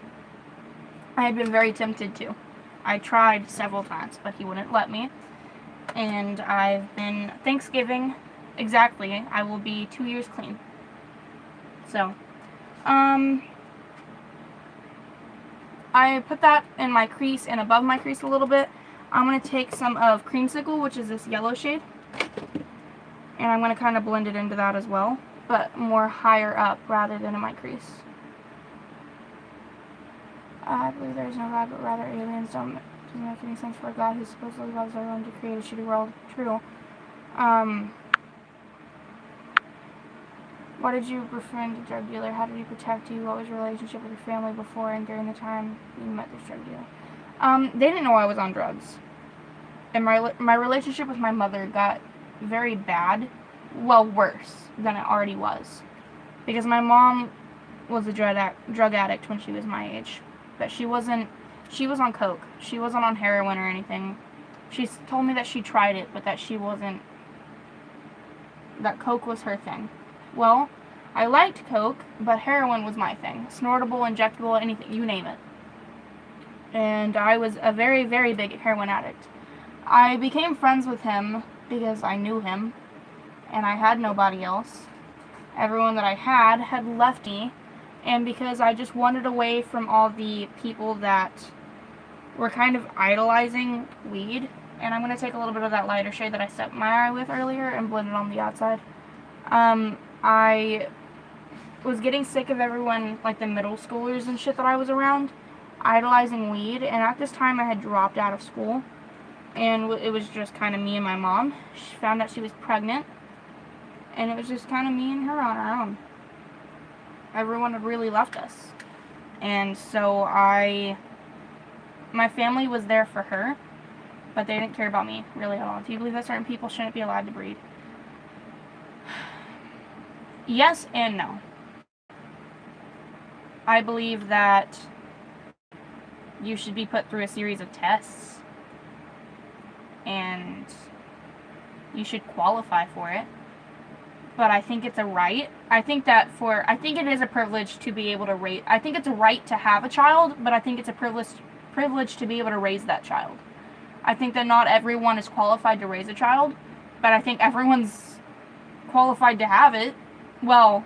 I had been very tempted to. I tried several times, but he wouldn't let me. And I've been, Thanksgiving, exactly, I will be 2 years clean. So, I put that in my crease and above my crease a little bit. I'm going to take some of Creamsicle, which is this yellow shade, and I'm going to kind of blend it into that as well, but more higher up rather than in my crease. I believe there is no God, but rather aliens. Doesn't make any sense for a God who supposedly loves everyone to create a shitty world. True. Why did you befriend a drug dealer? How did he protect you? What was your relationship with your family before and during the time you met this drug dealer? They didn't know I was on drugs. And my relationship with my mother got very bad. Well, worse than it already was. Because my mom was a drug addict when she was my age. But she was on coke. She wasn't on heroin or anything. She told me that she tried it, but that that coke was her thing. Well, I liked coke, but heroin was my thing. Snortable, injectable, anything, you name it. And I was a very, very big heroin addict. I became friends with him because I knew him, and I had nobody else. Everyone that I had left me, and because I just wanted away from all the people that were kind of idolizing weed. And I'm going to take a little bit of that lighter shade that I set my eye with earlier and blend it on the outside. I was getting sick of everyone, like the middle schoolers and shit that I was around, idolizing weed. And at this time I had dropped out of school, and it was just kind of me and my mom. She found out she was pregnant, and it was just kind of me and her on our own. Everyone had really left us. And so my family was there for her, but they didn't care about me really at all. Do you believe that certain people shouldn't be allowed to breed? Yes and no. I believe that you should be put through a series of tests, and you should qualify for it. But I think it's a right. I think it is a privilege to be able to raise. I think it's a right to have a child, but I think it's a privilege to be able to raise that child. I think that not everyone is qualified to raise a child, but I think everyone's qualified to have it. Well,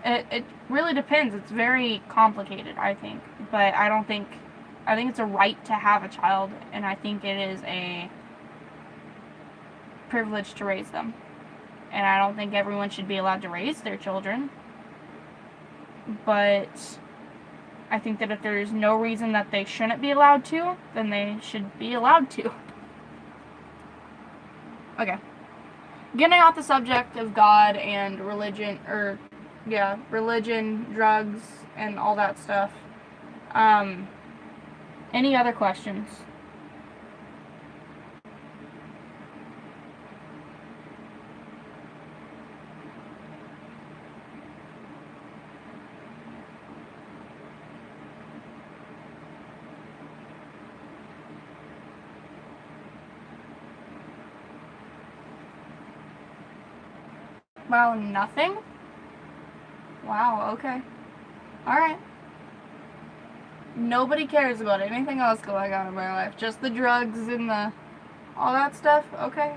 it really depends. It's very complicated, I think. But I think it's a right to have a child, and I think it is a privilege to raise them. And I don't think everyone should be allowed to raise their children. But I think that if there's no reason that they shouldn't be allowed to, then they should be allowed to. Okay. Getting off the subject of God and religion, religion, drugs, and all that stuff. Any other questions? Wow, nothing? Wow, okay. Alright. Nobody cares about anything else going on in my life. Just the drugs and all that stuff? Okay.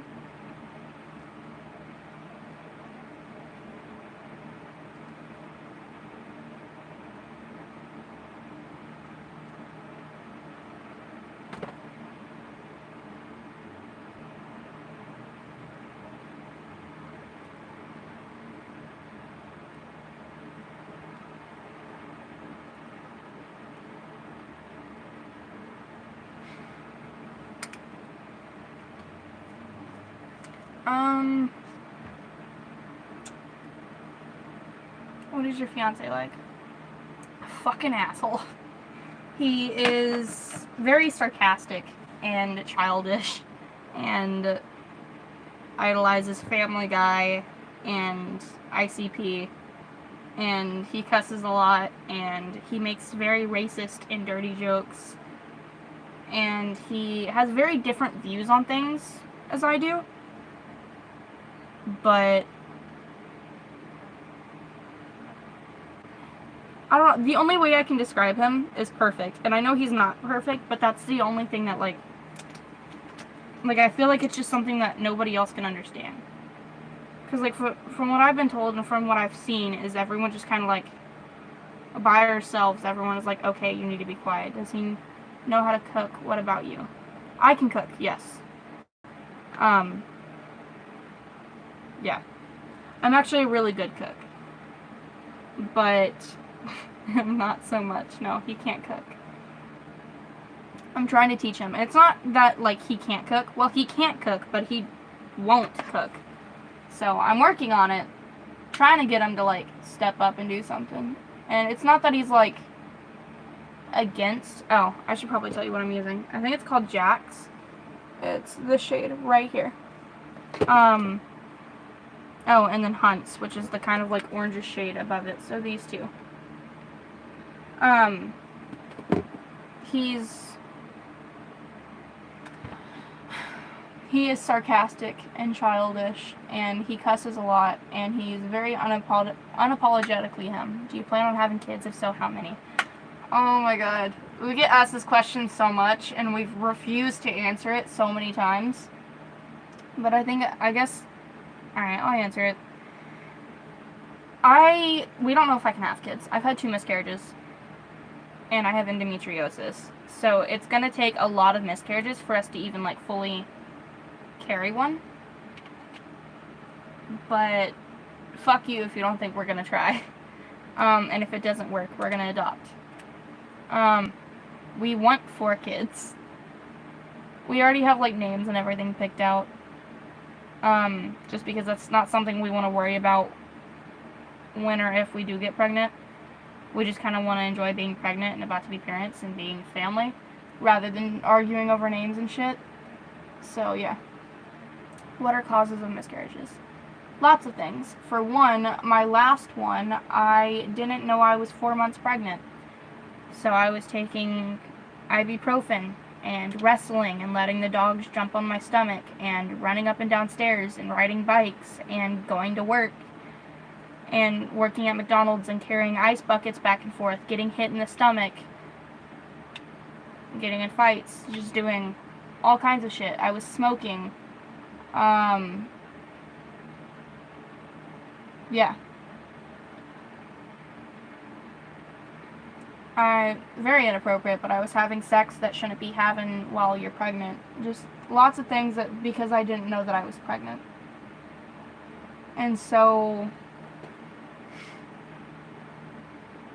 What is your fiance like? Fucking asshole. He is very sarcastic and childish and idolizes Family Guy and ICP, and he cusses a lot, and he makes very racist and dirty jokes, and he has very different views on things as I do, but I don't know, the only way I can describe him is perfect, and I know he's not perfect, but that's the only thing that, like I feel like it's just something that nobody else can understand. Because, like, from what I've been told and from what I've seen, is everyone just kind of, like, by ourselves, everyone is like, okay, you need to be quiet. Does he know how to cook? What about you? I can cook, yes. Yeah. I'm actually a really good cook. But not so much. No, he can't cook. I'm trying to teach him. And it's not that, like, he can't cook. Well, he can't cook, but he won't cook. So I'm working on it. Trying to get him to, like, step up and do something. And it's not that he's, like, against... Oh, I should probably tell you what I'm using. I think it's called Jax. It's the shade right here. Oh, and then Hunts, which is the kind of like orangish shade above it. So these two. He is sarcastic and childish, and he cusses a lot, and he's very unapologetically him. Do you plan on having kids? If so, how many? Oh my god. We get asked this question so much, and we've refused to answer it so many times. But I guess, alright, I'll answer it. We don't know if I can have kids. I've had 2 miscarriages, and I have endometriosis. So it's gonna take a lot of miscarriages for us to even, like, fully carry one. But fuck you if you don't think we're gonna try. And if it doesn't work, we're gonna adopt. We want 4 kids. We already have, like, names and everything picked out. Just because that's not something we want to worry about when or if we do get pregnant. We just kind of want to enjoy being pregnant and about to be parents and being family, rather than arguing over names and shit. So, yeah. What are causes of miscarriages? Lots of things. For one, my last one, I didn't know I was 4 months pregnant. So I was taking ibuprofen and wrestling and letting the dogs jump on my stomach and running up and down stairs and riding bikes and going to work and working at McDonald's and carrying ice buckets back and forth, getting hit in the stomach, getting in fights, just doing all kinds of shit. I was smoking. Yeah. Very inappropriate, but I was having sex that shouldn't be having while you're pregnant. Just lots of things that, because I didn't know that I was pregnant. And so,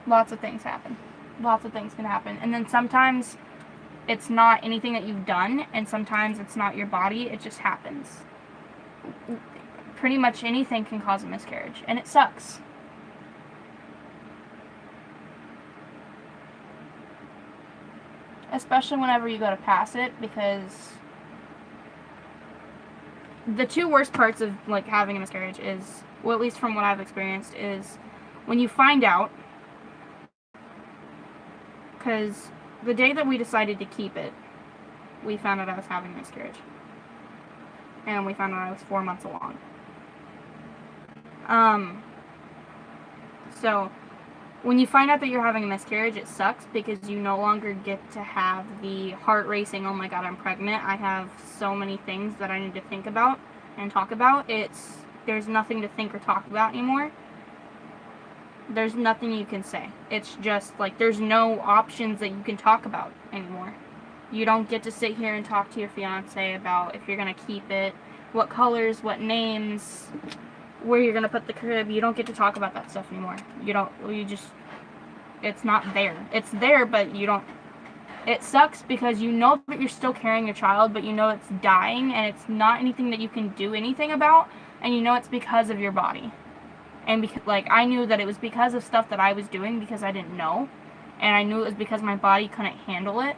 lots of things happen. Lots of things can happen. And then sometimes it's not anything that you've done, and sometimes it's not your body, it just happens. Pretty much anything can cause a miscarriage, and it sucks. Especially whenever you go to pass it, because the 2 worst parts of, like, having a miscarriage is, well, at least from what I've experienced, is when you find out, because the day that we decided to keep it, we found out I was having a miscarriage. And we found out I was 4 months along. So, when you find out that you're having a miscarriage, it sucks because you no longer get to have the heart racing, oh my god, I'm pregnant, I have so many things that I need to think about and talk about. There's nothing to think or talk about anymore. There's nothing you can say. It's just, like, there's no options that you can talk about anymore. You don't get to sit here and talk to your fiance about if you're gonna keep it, what colors, what names, where you're gonna put the crib. You don't get to talk about that stuff anymore. It's not there. It's there, but you don't. It sucks because you know that you're still carrying a child, but you know it's dying, and it's not anything that you can do anything about, and you know it's because of your body. And because, like, I knew that it was because of stuff that I was doing because I didn't know, and I knew it was because my body couldn't handle it,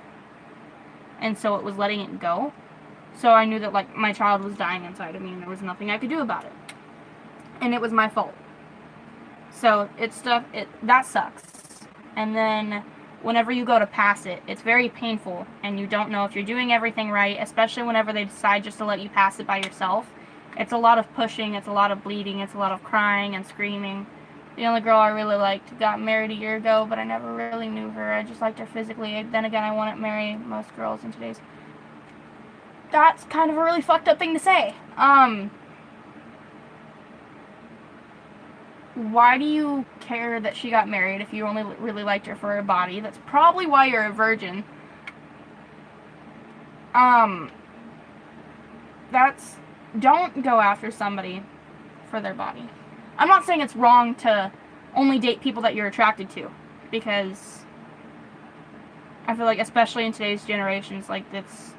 and so it was letting it go. So I knew that, like, my child was dying inside of me, and there was nothing I could do about it. And it was my fault. So that sucks. And then whenever you go to pass it, it's very painful, and you don't know if you're doing everything right, especially whenever they decide just to let you pass it by yourself. It's a lot of pushing, it's a lot of bleeding, it's a lot of crying and screaming. The only girl I really liked got married a year ago, but I never really knew her. I just liked her physically. Then again, I wouldn't marry most girls in today's. That's kind of a really fucked up thing to say. Why do you care that she got married if you only really liked her for her body? That's probably why you're a virgin. Don't go after somebody for their body. I'm not saying it's wrong to only date people that you're attracted to, because I feel like, especially in today's generations, like, that's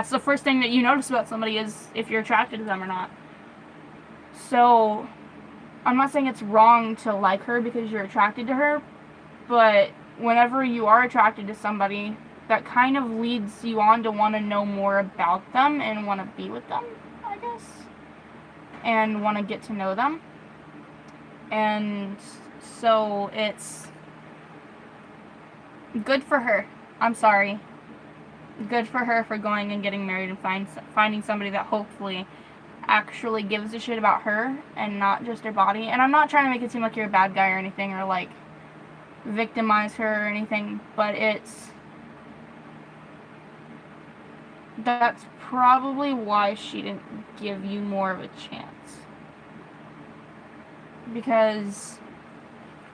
the first thing that you notice about somebody is if you're attracted to them or not. So, I'm not saying it's wrong to like her because you're attracted to her, but whenever you are attracted to somebody, that kind of leads you on to want to know more about them and want to be with them, I guess. and want to get to know them. And so it's good for her. I'm sorry. Good for her for going and getting married and finding somebody that hopefully actually gives a shit about her and not just her body. And I'm not trying to make it seem like you're a bad guy or anything, or like victimize her or anything, but that's probably why she didn't give you more of a chance. Because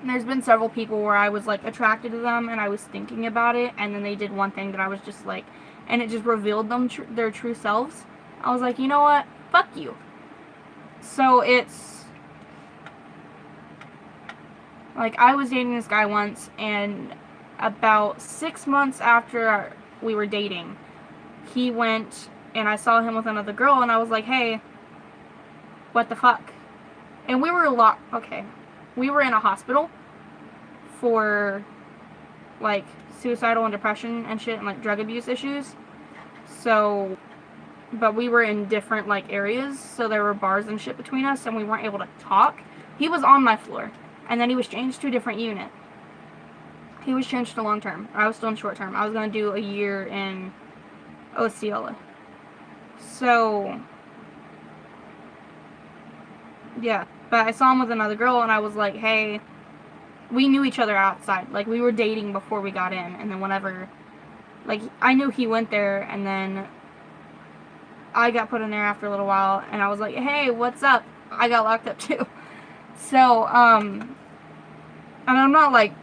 there's been several people where I was like attracted to them and I was thinking about it, and then they did one thing that I was just like, and it just revealed them their true selves. I was like, you know what? Fuck you. So it's like, I was dating this guy once, and about 6 months after we were dating, he went and I saw him with another girl, and I was like, hey, what the fuck? And we were we were in a hospital for like suicidal and depression and shit, and like drug abuse issues. So, but we were in different like areas, so there were bars and shit between us, and we weren't able to talk. He was on my floor, and then he was changed to a different unit. He was changed to long term. I was still in short term. I was gonna do a year in Osceola. So, yeah. But I saw him with another girl, and I was like, hey, we knew each other outside. Like, we were dating before we got in, and then whenever, like, I knew he went there, and then I got put in there after a little while, and I was like, hey, what's up? I got locked up too. So, and I'm not like,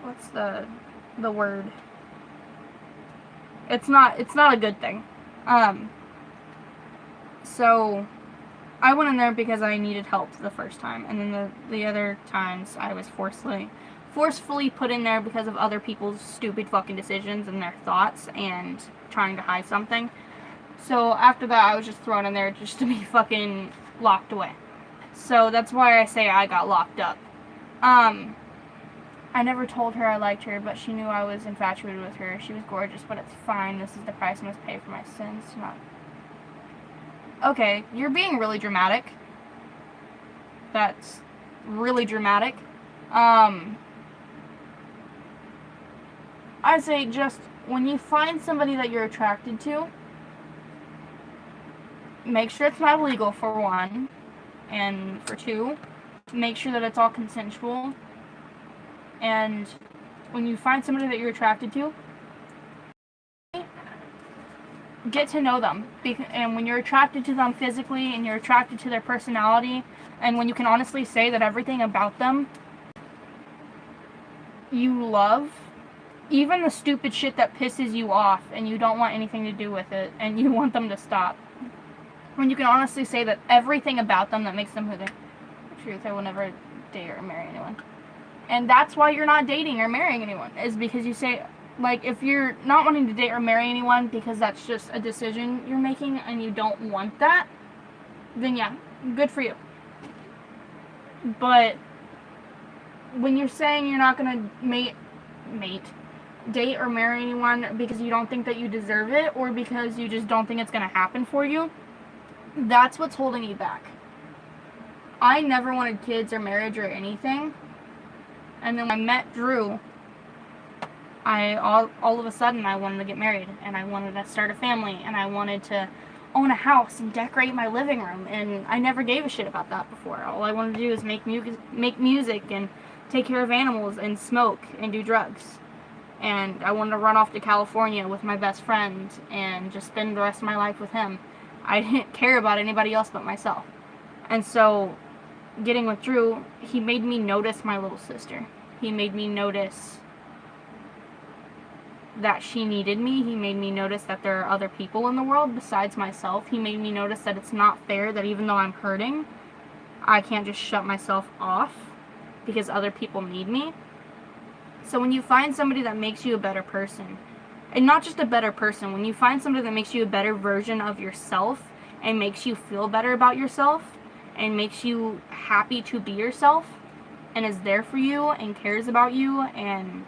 what's the word? It's not a good thing. So I went in there because I needed help the first time, and then the other times I was forcefully put in there because of other people's stupid fucking decisions and their thoughts and trying to hide something. So after that, I was just thrown in there just to be fucking locked away. So that's why I say I got locked up. I never told her I liked her, but she knew I was infatuated with her. She was gorgeous, but it's fine. This is the price I must pay for my sins. Okay, you're being really dramatic. That's really dramatic. I say just, when you find somebody that you're attracted to, make sure it's not illegal, for one. And for two, make sure that it's all consensual. And when you find somebody that you're attracted to, get to know them. And when you're attracted to them physically, and you're attracted to their personality, and when you can honestly say that everything about them you love, even the stupid shit that pisses you off and you don't want anything to do with it and you want them to stop, when you can honestly say that everything about them that makes them who they are. The truth, I will never date or marry anyone. And that's why you're not dating or marrying anyone, is because you say, like, if you're not wanting to date or marry anyone because that's just a decision you're making and you don't want that, then yeah, good for you. But when you're saying you're not gonna date or marry anyone because you don't think that you deserve it, or because you just don't think it's gonna happen for you, that's what's holding you back. I never wanted kids or marriage or anything. And then when I met Drew, all of a sudden I wanted to get married, and I wanted to start a family, and I wanted to own a house and decorate my living room, and I never gave a shit about that before. All I wanted to do is make music and take care of animals and smoke and do drugs. And I wanted to run off to California with my best friend and just spend the rest of my life with him. I didn't care about anybody else but myself. And so, getting with Drew, he made me notice my little sister. He made me notice that she needed me. He made me notice that there are other people in the world besides myself. He made me notice that it's not fair that even though I'm hurting, I can't just shut myself off because other people need me. So when you find somebody that makes you a better person, and not just a better person, when you find somebody that makes you a better version of yourself and makes you feel better about yourself and makes you happy to be yourself and is there for you and cares about you, and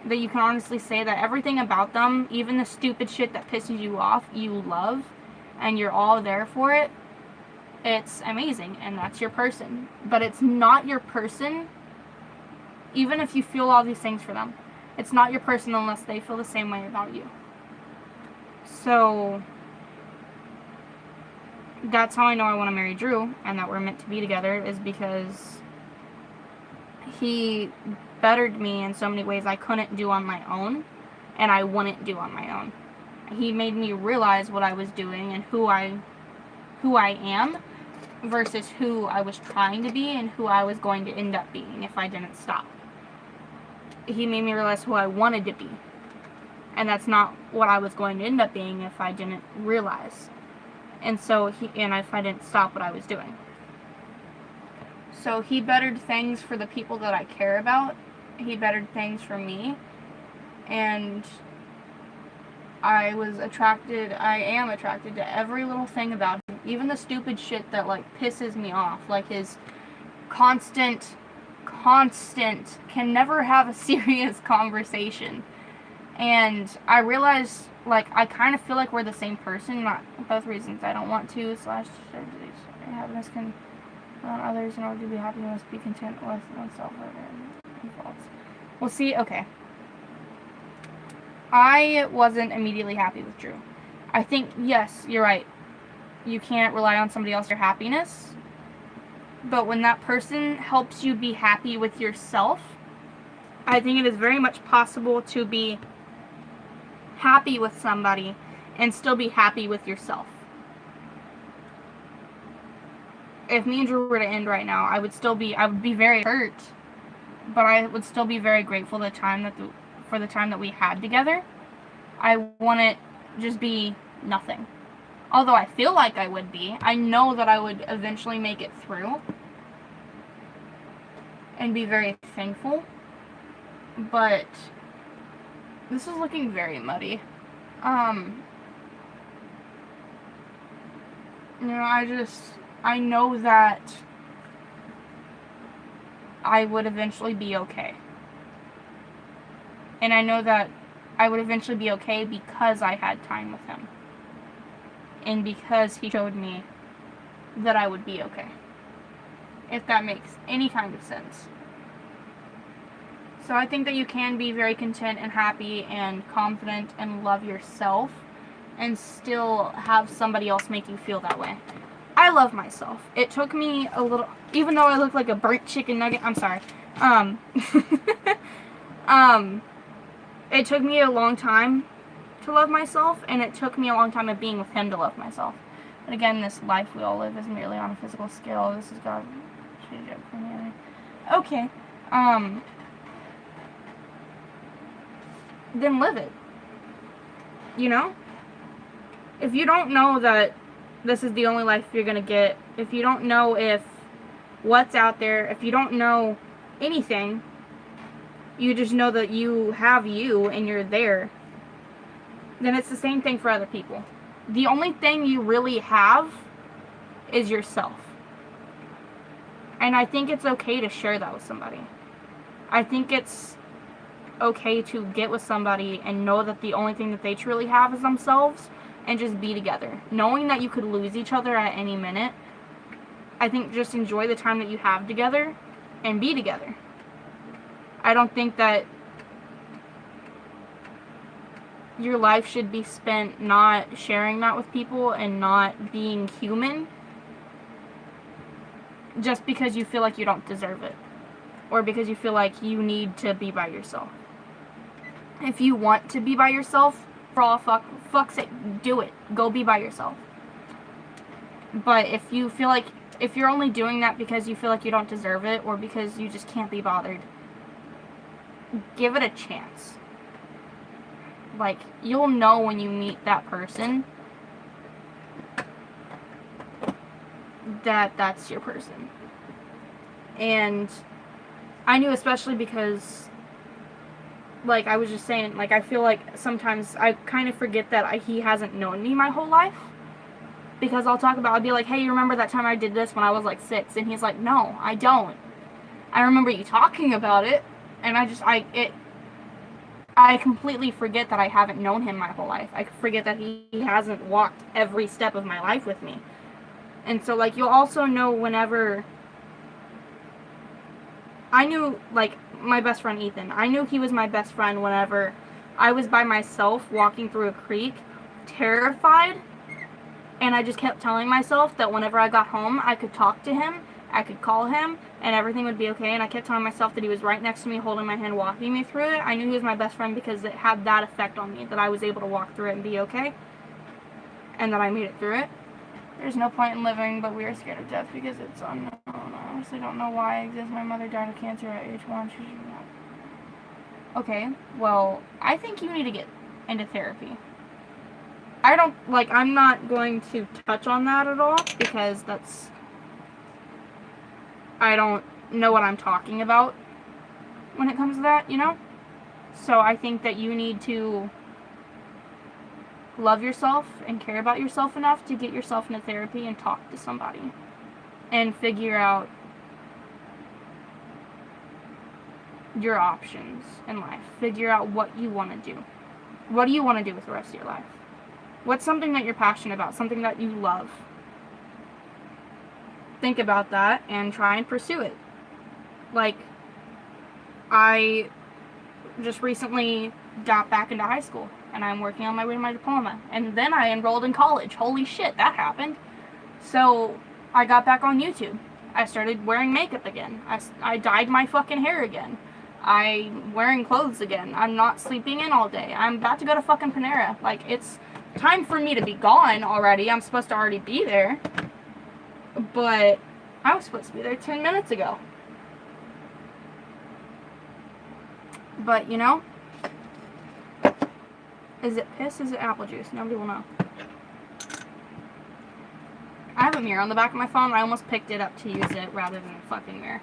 that you can honestly say that everything about them, even the stupid shit that pisses you off, you love, and you're all there for it, it's amazing, and that's your person. But it's not your person, even if you feel all these things for them. It's not your person unless they feel the same way about you. So that's how I know I want to marry Drew and that we're meant to be together, is because he bettered me in so many ways I couldn't do on my own, and I wouldn't do on my own. He made me realize what I was doing and who I am versus who I was trying to be and who I was going to end up being if I didn't stop. He made me realize who I wanted to be, and that's not what I was going to end up being if I didn't realize. And so if I didn't stop what I was doing. So he bettered things for the people that I care about. He bettered things for me. And I am attracted to every little thing about him. Even the stupid shit that, like, pisses me off. Like his constant, can never have a serious conversation. And I realized, like, I kind of feel like we're the same person, not both reasons I don't want to, / happiness can on others in order to be happy, you must be content with oneself and faults. Well, see, okay. I wasn't immediately happy with Drew. I think, yes, you're right. You can't rely on somebody else for your happiness. But when that person helps you be happy with yourself, I think it is very much possible to be happy with somebody and still be happy with yourself. If me and Drew were to end right now, I would be very hurt, but I would still be very grateful for the time that we had together. I wouldn't just be nothing. Although I feel like I would be. I know that I would eventually make it through and be very thankful. But this is looking very muddy. I know that I would eventually be okay. And I know that I would eventually be okay because I had time with him. And because he showed me that I would be okay. If that makes any kind of sense. So I think that you can be very content and happy and confident and love yourself and still have somebody else make you feel that way. I love myself. It took me a little, even though I look like a burnt chicken nugget, I'm sorry. It took me a long time to love myself, and it took me a long time of being with him to love myself. But again, this life we all live is merely on a physical scale. This is God. Okay. Then live it. You know? If you don't know that this is the only life you're gonna get, if you don't know if what's out there, if you don't know anything, you just know that you have you and you're there, then it's the same thing for other people. The only thing you really have is yourself. And I think it's okay to share that with somebody. I think it's okay to get with somebody and know that the only thing that they truly have is themselves and just be together. Knowing that you could lose each other at any minute, I think just enjoy the time that you have together and be together. I don't think that your life should be spent not sharing that with people and not being human just because you feel like you don't deserve it or because you feel like you need to be by yourself. If you want to be by yourself, for all fuck's sake, do it. Go be by yourself. But if you're only doing that because you feel like you don't deserve it or because you just can't be bothered, give it a chance. Like, you'll know when you meet that person that that's your person. And I knew, especially because, like I was just saying, like, I feel like sometimes I kind of forget that he hasn't known me my whole life. Because I'll be like, hey, you remember that time I did this when I was like 6? And he's like, no, I don't. I remember you talking about it. And I completely forget that I haven't known him my whole life. I forget that he hasn't walked every step of my life with me. And so, like, you'll also know whenever... I knew, like, my best friend Ethan. I knew he was my best friend whenever I was by myself walking through a creek, terrified, and I just kept telling myself that whenever I got home, I could talk to him, I could call him, and everything would be okay. And I kept telling myself that he was right next to me, holding my hand, walking me through it. I knew he was my best friend because it had that effect on me, that I was able to walk through it and be okay, and that I made it through it. There's no point in living, but we are scared of death because it's unknown. I honestly don't know why it exists. My mother died of cancer at age 1. Okay, well, I think you need to get into therapy. I'm not going to touch on that at all because I don't know what I'm talking about when it comes to that, you know? So I think that you need to love yourself and care about yourself enough to get yourself into therapy and talk to somebody and figure out your options in life. Figure out what you want to do. What do you want to do with the rest of your life? What's something that you're passionate about? Something that you love? Think about that and try and pursue it. Like, I just recently got back into high school and I'm working on my way to my diploma. And then I enrolled in college. Holy shit, that happened. So I got back on YouTube. I started wearing makeup again. I dyed my fucking hair again. I'm wearing clothes again. I'm not sleeping in all day. I'm about to go to fucking Panera. Like, it's time for me to be gone already. I'm supposed to already be there. But I was supposed to be there 10 minutes ago. But, you know, is it piss? Is it apple juice? Nobody will know. I have a mirror on the back of my phone. I almost picked it up to use it rather than a fucking mirror.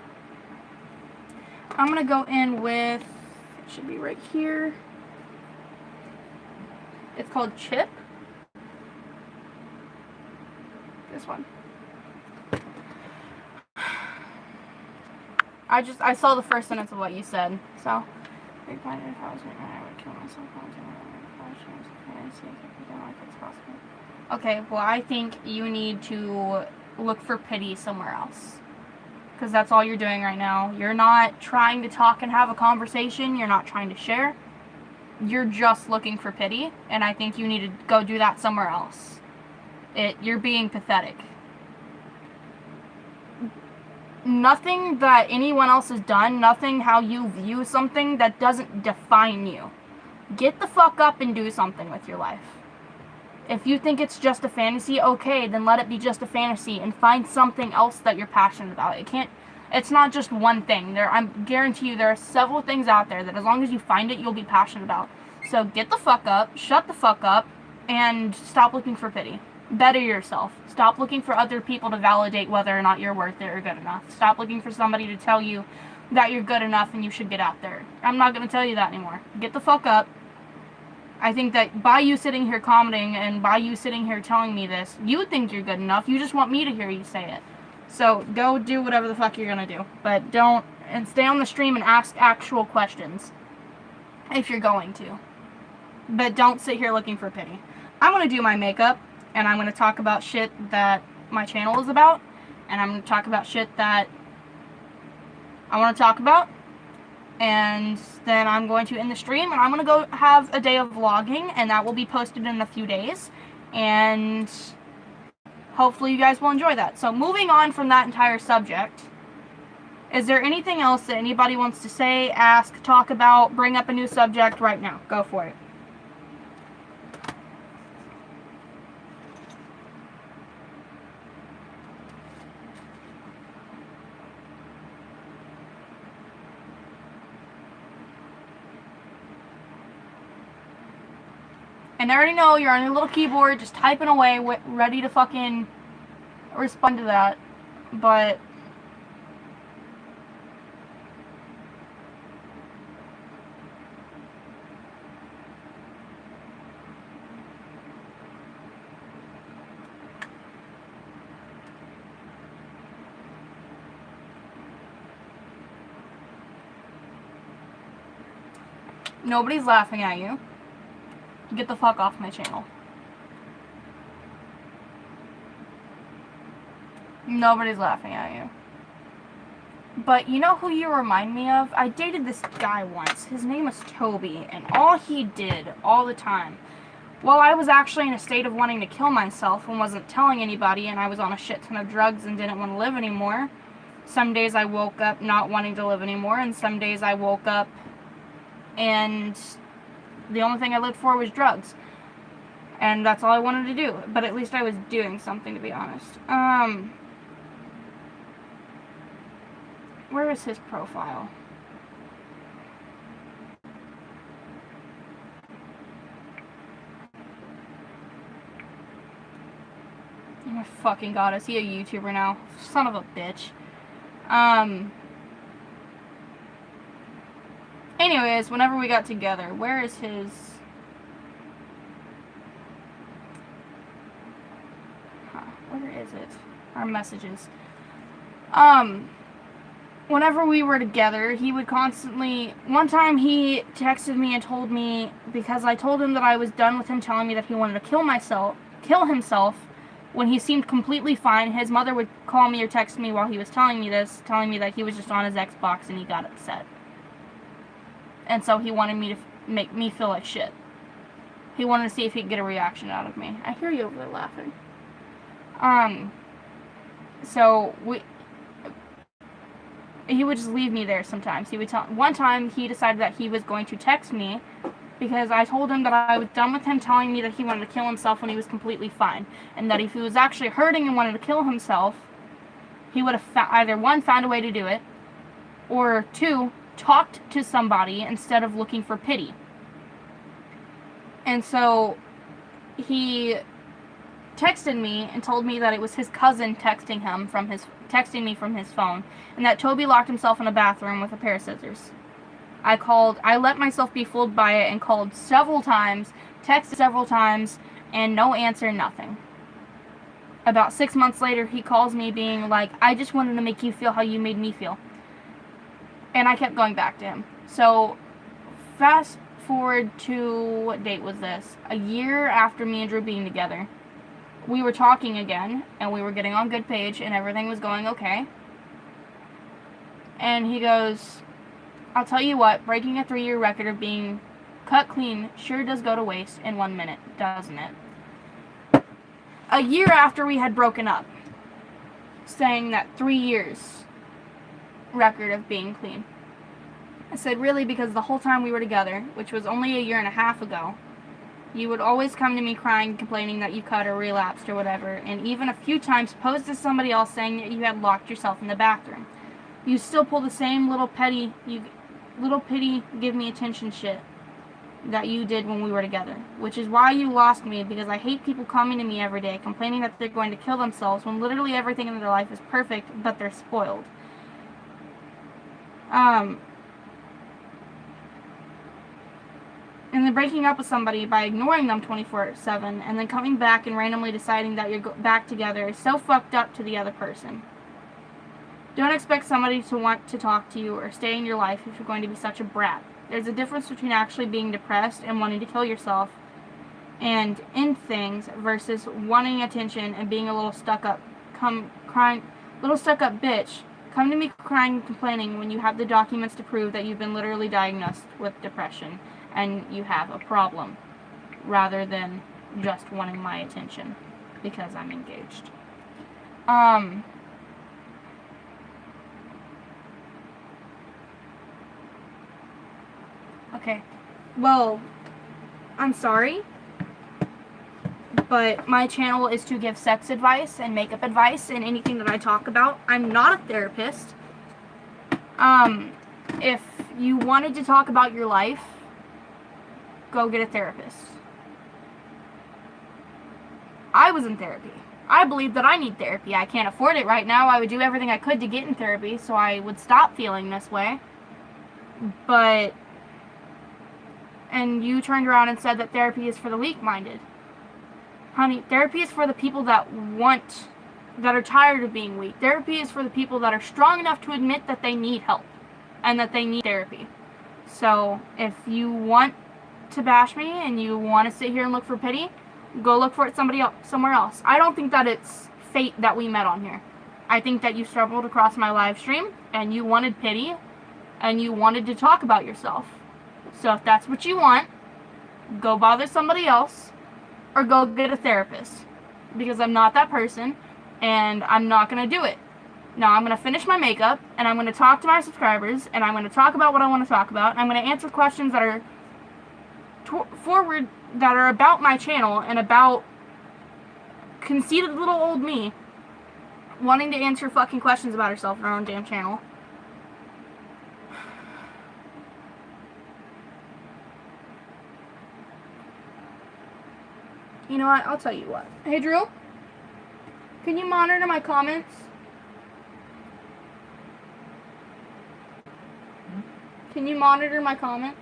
I'm going to go in with, it should be right here. It's called Chip. This one. I saw the first sentence of what you said, so. Big point if I was right now, I would kill myself. Okay, well, I think you need to look for pity somewhere else. Because that's all you're doing right now. You're not trying to talk and have a conversation. You're not trying to share. You're just looking for pity, and I think you need to go do that somewhere else. You're being pathetic. Nothing that anyone else has done, nothing how you view something, that doesn't define you. Get the fuck up and do something with your life. If you think it's just a fantasy, okay, then let it be just a fantasy and find something else that you're passionate about. It's not just one thing. I guarantee you there are several things out there that as long as you find it, you'll be passionate about. So get the fuck up, shut the fuck up, and stop looking for pity. Better yourself. Stop looking for other people to validate whether or not you're worth it or good enough. Stop looking for somebody to tell you that you're good enough and you should get out there. I'm not going to tell you that anymore. Get the fuck up. I think that by you sitting here commenting and by you sitting here telling me this, you think you're good enough. You just want me to hear you say it. So go do whatever the fuck you're going to do. But stay on the stream and ask actual questions if you're going to. But don't sit here looking for pity. I'm going to do my makeup. And I'm going to talk about shit that my channel is about. And I'm going to talk about shit that I want to talk about. And then I'm going to end the stream. And I'm going to go have a day of vlogging. And that will be posted in a few days. And hopefully you guys will enjoy that. So moving on from that entire subject. Is there anything else that anybody wants to say, ask, talk about, bring up a new subject right now? Go for it. And I already know you're on your little keyboard just typing away, ready to fucking respond to that. But Nobody's laughing at you. Get the fuck off my channel. Nobody's laughing at you. But you know who you remind me of? I dated this guy once. His name was Toby, and all he did all the time, while I was actually in a state of wanting to kill myself and wasn't telling anybody, and I was on a shit ton of drugs and didn't want to live anymore. Some days I woke up not wanting to live anymore, and some days I woke up and the only thing I lived for was drugs. And that's all I wanted to do. But at least I was doing something, to be honest. Where is his profile? Oh my fucking god, is he a YouTuber now? Son of a bitch. Anyways, whenever we got together, where is his... Where is it? Our messages. Whenever we were together, he would constantly... One time he texted me and told me, because I told him that I was done with him telling me that he wanted to kill himself, when he seemed completely fine. His mother would call me or text me while he was telling me this, telling me that he was just on his Xbox and he got upset. And so he wanted me to make me feel like shit. He wanted to see if he could get a reaction out of me. I hear you over there laughing. So he would just leave me there sometimes. He would tell. One time he decided that he was going to text me because I told him that I was done with him telling me that he wanted to kill himself when he was completely fine, and that if he was actually hurting and wanted to kill himself, he would have either one, found a way to do it, or two, talked to somebody instead of looking for pity. And so he texted me and told me that it was his cousin texting me from his phone, and that Toby locked himself in a bathroom with a pair of scissors. I let myself be fooled by it and called several times, texted several times, and no answer, nothing. About 6 months later, he calls me being like, I just wanted to make you feel how you made me feel. And I kept going back to him. So, fast forward to, what date was this? A year after me and Drew being together. We were talking again, and we were getting on good page, and everything was going okay. And he goes, I'll tell you what, breaking a 3-year record of being cut clean sure does go to waste in 1 minute, doesn't it? A year after we had broken up, saying that 3 years record of being clean. I said, really, because the whole time we were together, which was only a year and a half ago, you would always come to me crying, complaining that you cut or relapsed or whatever, and even a few times posed to somebody else saying that you had locked yourself in the bathroom. You still pull the same little pity, give me attention shit that you did when we were together, which is why you lost me, because I hate people coming to me every day complaining that they're going to kill themselves when literally everything in their life is perfect, but they're spoiled. And then breaking up with somebody by ignoring them 24/7 and then coming back and randomly deciding that you're back together is so fucked up to the other person. Don't expect somebody to want to talk to you or stay in your life if you're going to be such a brat. There's a difference between actually being depressed and wanting to kill yourself and end things versus wanting attention and being a little stuck-up bitch. Come to me crying and complaining when you have the documents to prove that you've been literally diagnosed with depression and you have a problem, rather than just wanting my attention because I'm engaged. Okay, well, I'm sorry, but my channel is to give sex advice and makeup advice and anything that I talk about. I'm not a therapist. If you wanted to talk about your life, go get a therapist. I was in therapy. I believe that I need therapy. I can't afford it right now. I would do everything I could to get in therapy so I would stop feeling this way. And you turned around and said that therapy is for the weak-minded. Honey, therapy is for the people that are tired of being weak. Therapy is for the people that are strong enough to admit that they need help and that they need therapy. So if you want to bash me and you want to sit here and look for pity, go look for it somewhere else. I don't think that it's fate that we met on here. I think that you stumbled across my live stream and you wanted pity and you wanted to talk about yourself. So if that's what you want, go bother somebody else or go get a therapist, because I'm not that person and I'm not going to do it. Now I'm going to finish my makeup and I'm going to talk to my subscribers and I'm going to talk about what I want to talk about. And I'm going to answer questions that are that are about my channel and about conceited little old me wanting to answer fucking questions about herself on her own damn channel. You know what? I'll tell you what. Hey, Drew? Can you monitor my comments? Can you monitor my comments?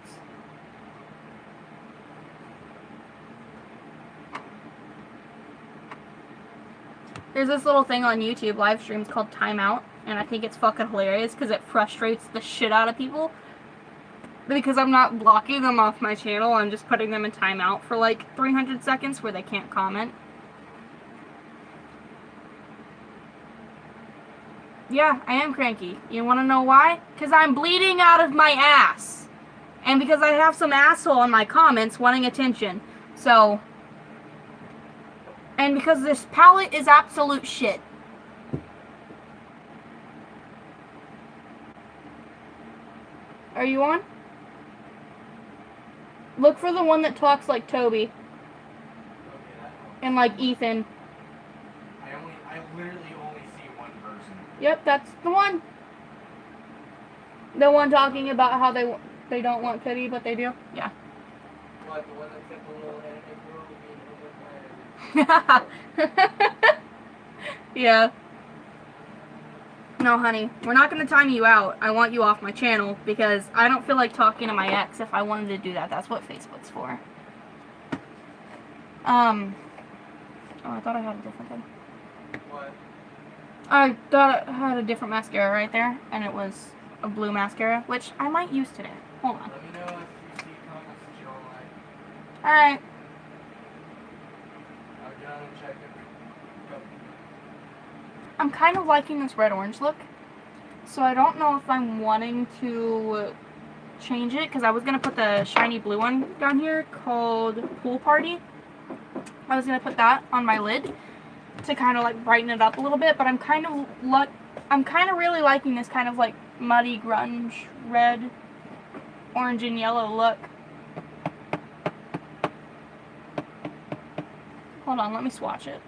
There's this little thing on YouTube live streams called timeout, and I think it's fucking hilarious because it frustrates the shit out of people. Because I'm not blocking them off my channel, I'm just putting them in timeout for like 300 seconds where they can't comment. Yeah, I am cranky. You want to know why? Because I'm bleeding out of my ass. And because I have some asshole in my comments wanting attention. So... and because this palette is absolute shit. Are you on? Look for the one that talks like Toby. And like Ethan. I literally only see one person. Yep, that's the one. The one talking about how they don't want pity, but they do. Yeah. What, the one that took the little anime girl Yeah. No, honey, we're not going to time you out. I want you off my channel because I don't feel like talking to my ex if I wanted to do that. That's what Facebook's for. Oh, I thought I had a different thing. What? I thought I had a different mascara right there, and it was a blue mascara, which I might use today. Hold on. Let me know if you see comments that you don't like. Alright. I'm done and check it. Go. I'm kind of liking this red-orange look, so I don't know if I'm wanting to change it, because I was going to put the shiny blue one down here called Pool Party. I was going to put that on my lid to kind of like brighten it up a little bit, but I'm kind of really liking this kind of like muddy grunge red, orange and yellow look. Hold on, let me swatch it.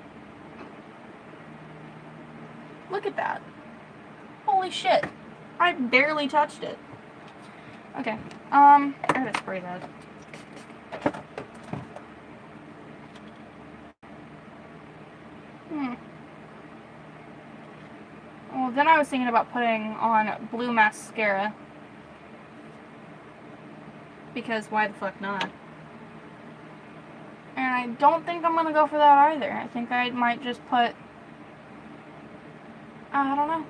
Look at that. Holy shit. I barely touched it. Okay. I gotta spray that. Well, then I was thinking about putting on blue mascara. Because why the fuck not? And I don't think I'm gonna go for that either. I think I might just put... I don't know.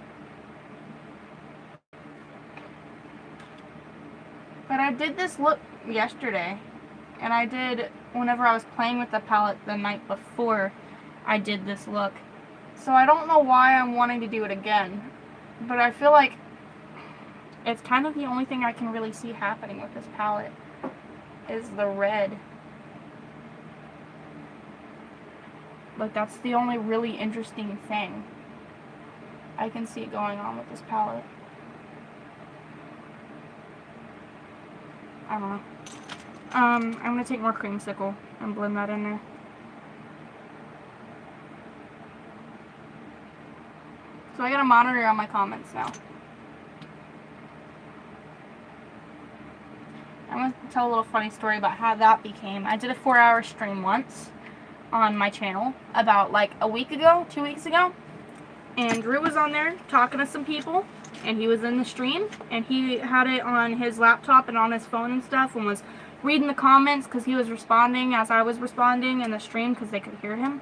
But I did this look yesterday. And I did, whenever I was playing with the palette the night before, I did this look. So I don't know why I'm wanting to do it again. But I feel like it's kind of the only thing I can really see happening with this palette is the red. Like, that's the only really interesting thing I can see going on with this palette. I don't know. I'm gonna take more creamsicle and blend that in there. So I got a monitor on my comments now. I'm gonna tell a little funny story about how that became. I did a 4-hour stream once on my channel about like a week ago, 2 weeks ago. And Drew was on there talking to some people, and he was in the stream, and he had it on his laptop and on his phone and stuff, and was reading the comments because he was responding as I was responding in the stream because they could hear him.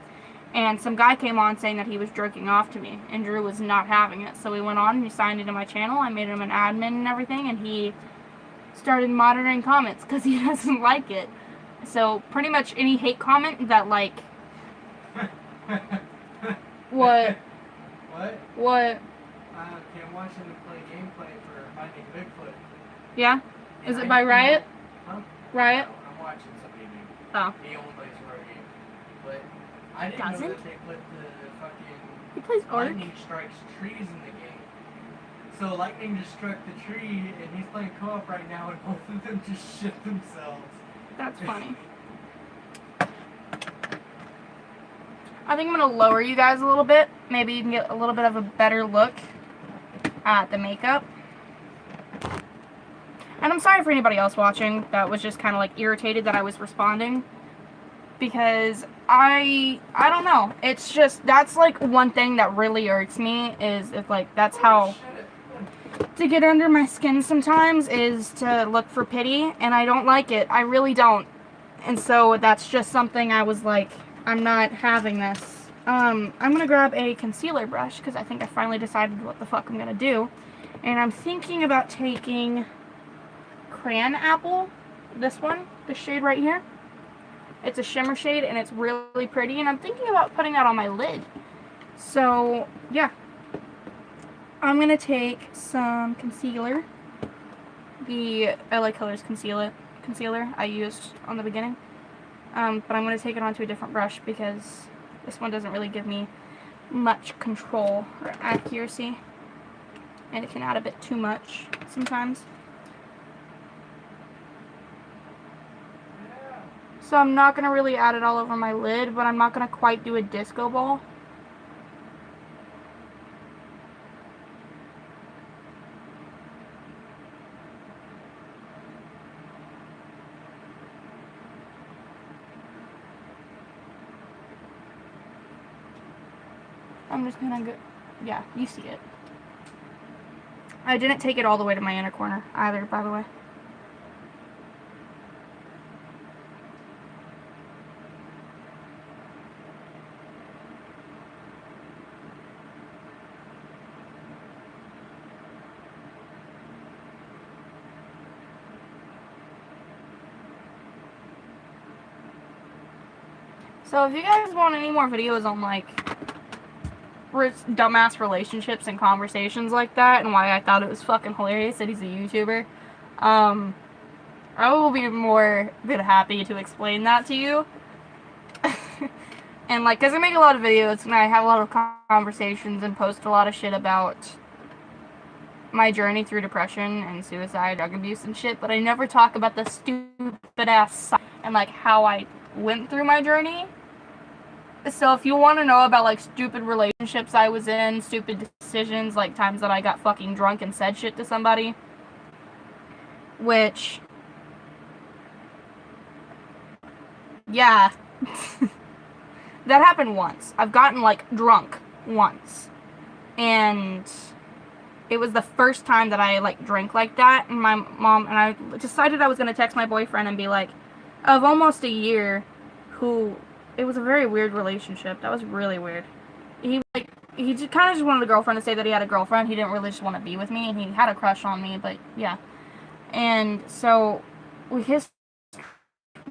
And some guy came on saying that he was jerking off to me, and Drew was not having it. So we went on and he signed into my channel. I made him an admin and everything, and he started monitoring comments because he doesn't like it. So pretty much any hate comment that like what? What? Okay, I'm watching them play gameplay for Finding Bigfoot. Yeah? Is it by Riot? Huh? Riot? No, I'm watching somebody new. Oh. He only plays horror games. But I didn't know that they put the fucking He plays Ark? lightning strikes trees in the game. So lightning just struck the tree, and he's playing co-op right now, and both of them just shit themselves. That's funny. I think I'm going to lower you guys a little bit. Maybe you can get a little bit of a better look at the makeup. And I'm sorry for anybody else watching that was just kind of like irritated that I was responding. Because I don't know. It's just, that's like one thing that really irks me is if like, that's how to get under my skin sometimes is to look for pity. And I don't like it. I really don't. And so that's just something I was like, I'm not having this. I'm going to grab a concealer brush because I think I finally decided what the fuck I'm going to do. And I'm thinking about taking Crayon Apple, this one, this shade right here. It's a shimmer shade and it's really pretty. And I'm thinking about putting that on my lid. So, yeah. I'm going to take some concealer. The LA Colors concealer I used on the beginning. But I'm going to take it onto a different brush because this one doesn't really give me much control or accuracy. And it can add a bit too much sometimes. So I'm not going to really add it all over my lid, but I'm not going to quite do a disco ball. I'm just gonna go, yeah, you see it. I didn't take it all the way to my inner corner either, by the way. So if you guys want any more videos on like dumbass relationships and conversations like that and why I thought it was fucking hilarious that he's a YouTuber, I will be more than happy to explain that to you. And like, cause I make a lot of videos and I have a lot of conversations and post a lot of shit about my journey through depression and suicide, drug abuse and shit, but I never talk about the stupid ass side and like how I went through my journey. So if you want to know about like stupid relationships I was in, stupid decisions, like times that I got fucking drunk and said shit to somebody, which, yeah, that happened once. I've gotten like drunk once, and it was the first time that I like drank like that. And my mom and I decided I was gonna text my boyfriend and be like, of almost a year, who. It was a very weird relationship. That was really weird. He just kind of just wanted a girlfriend to say that he had a girlfriend. He didn't really just want to be with me, and he had a crush on me, but yeah. And so we kissed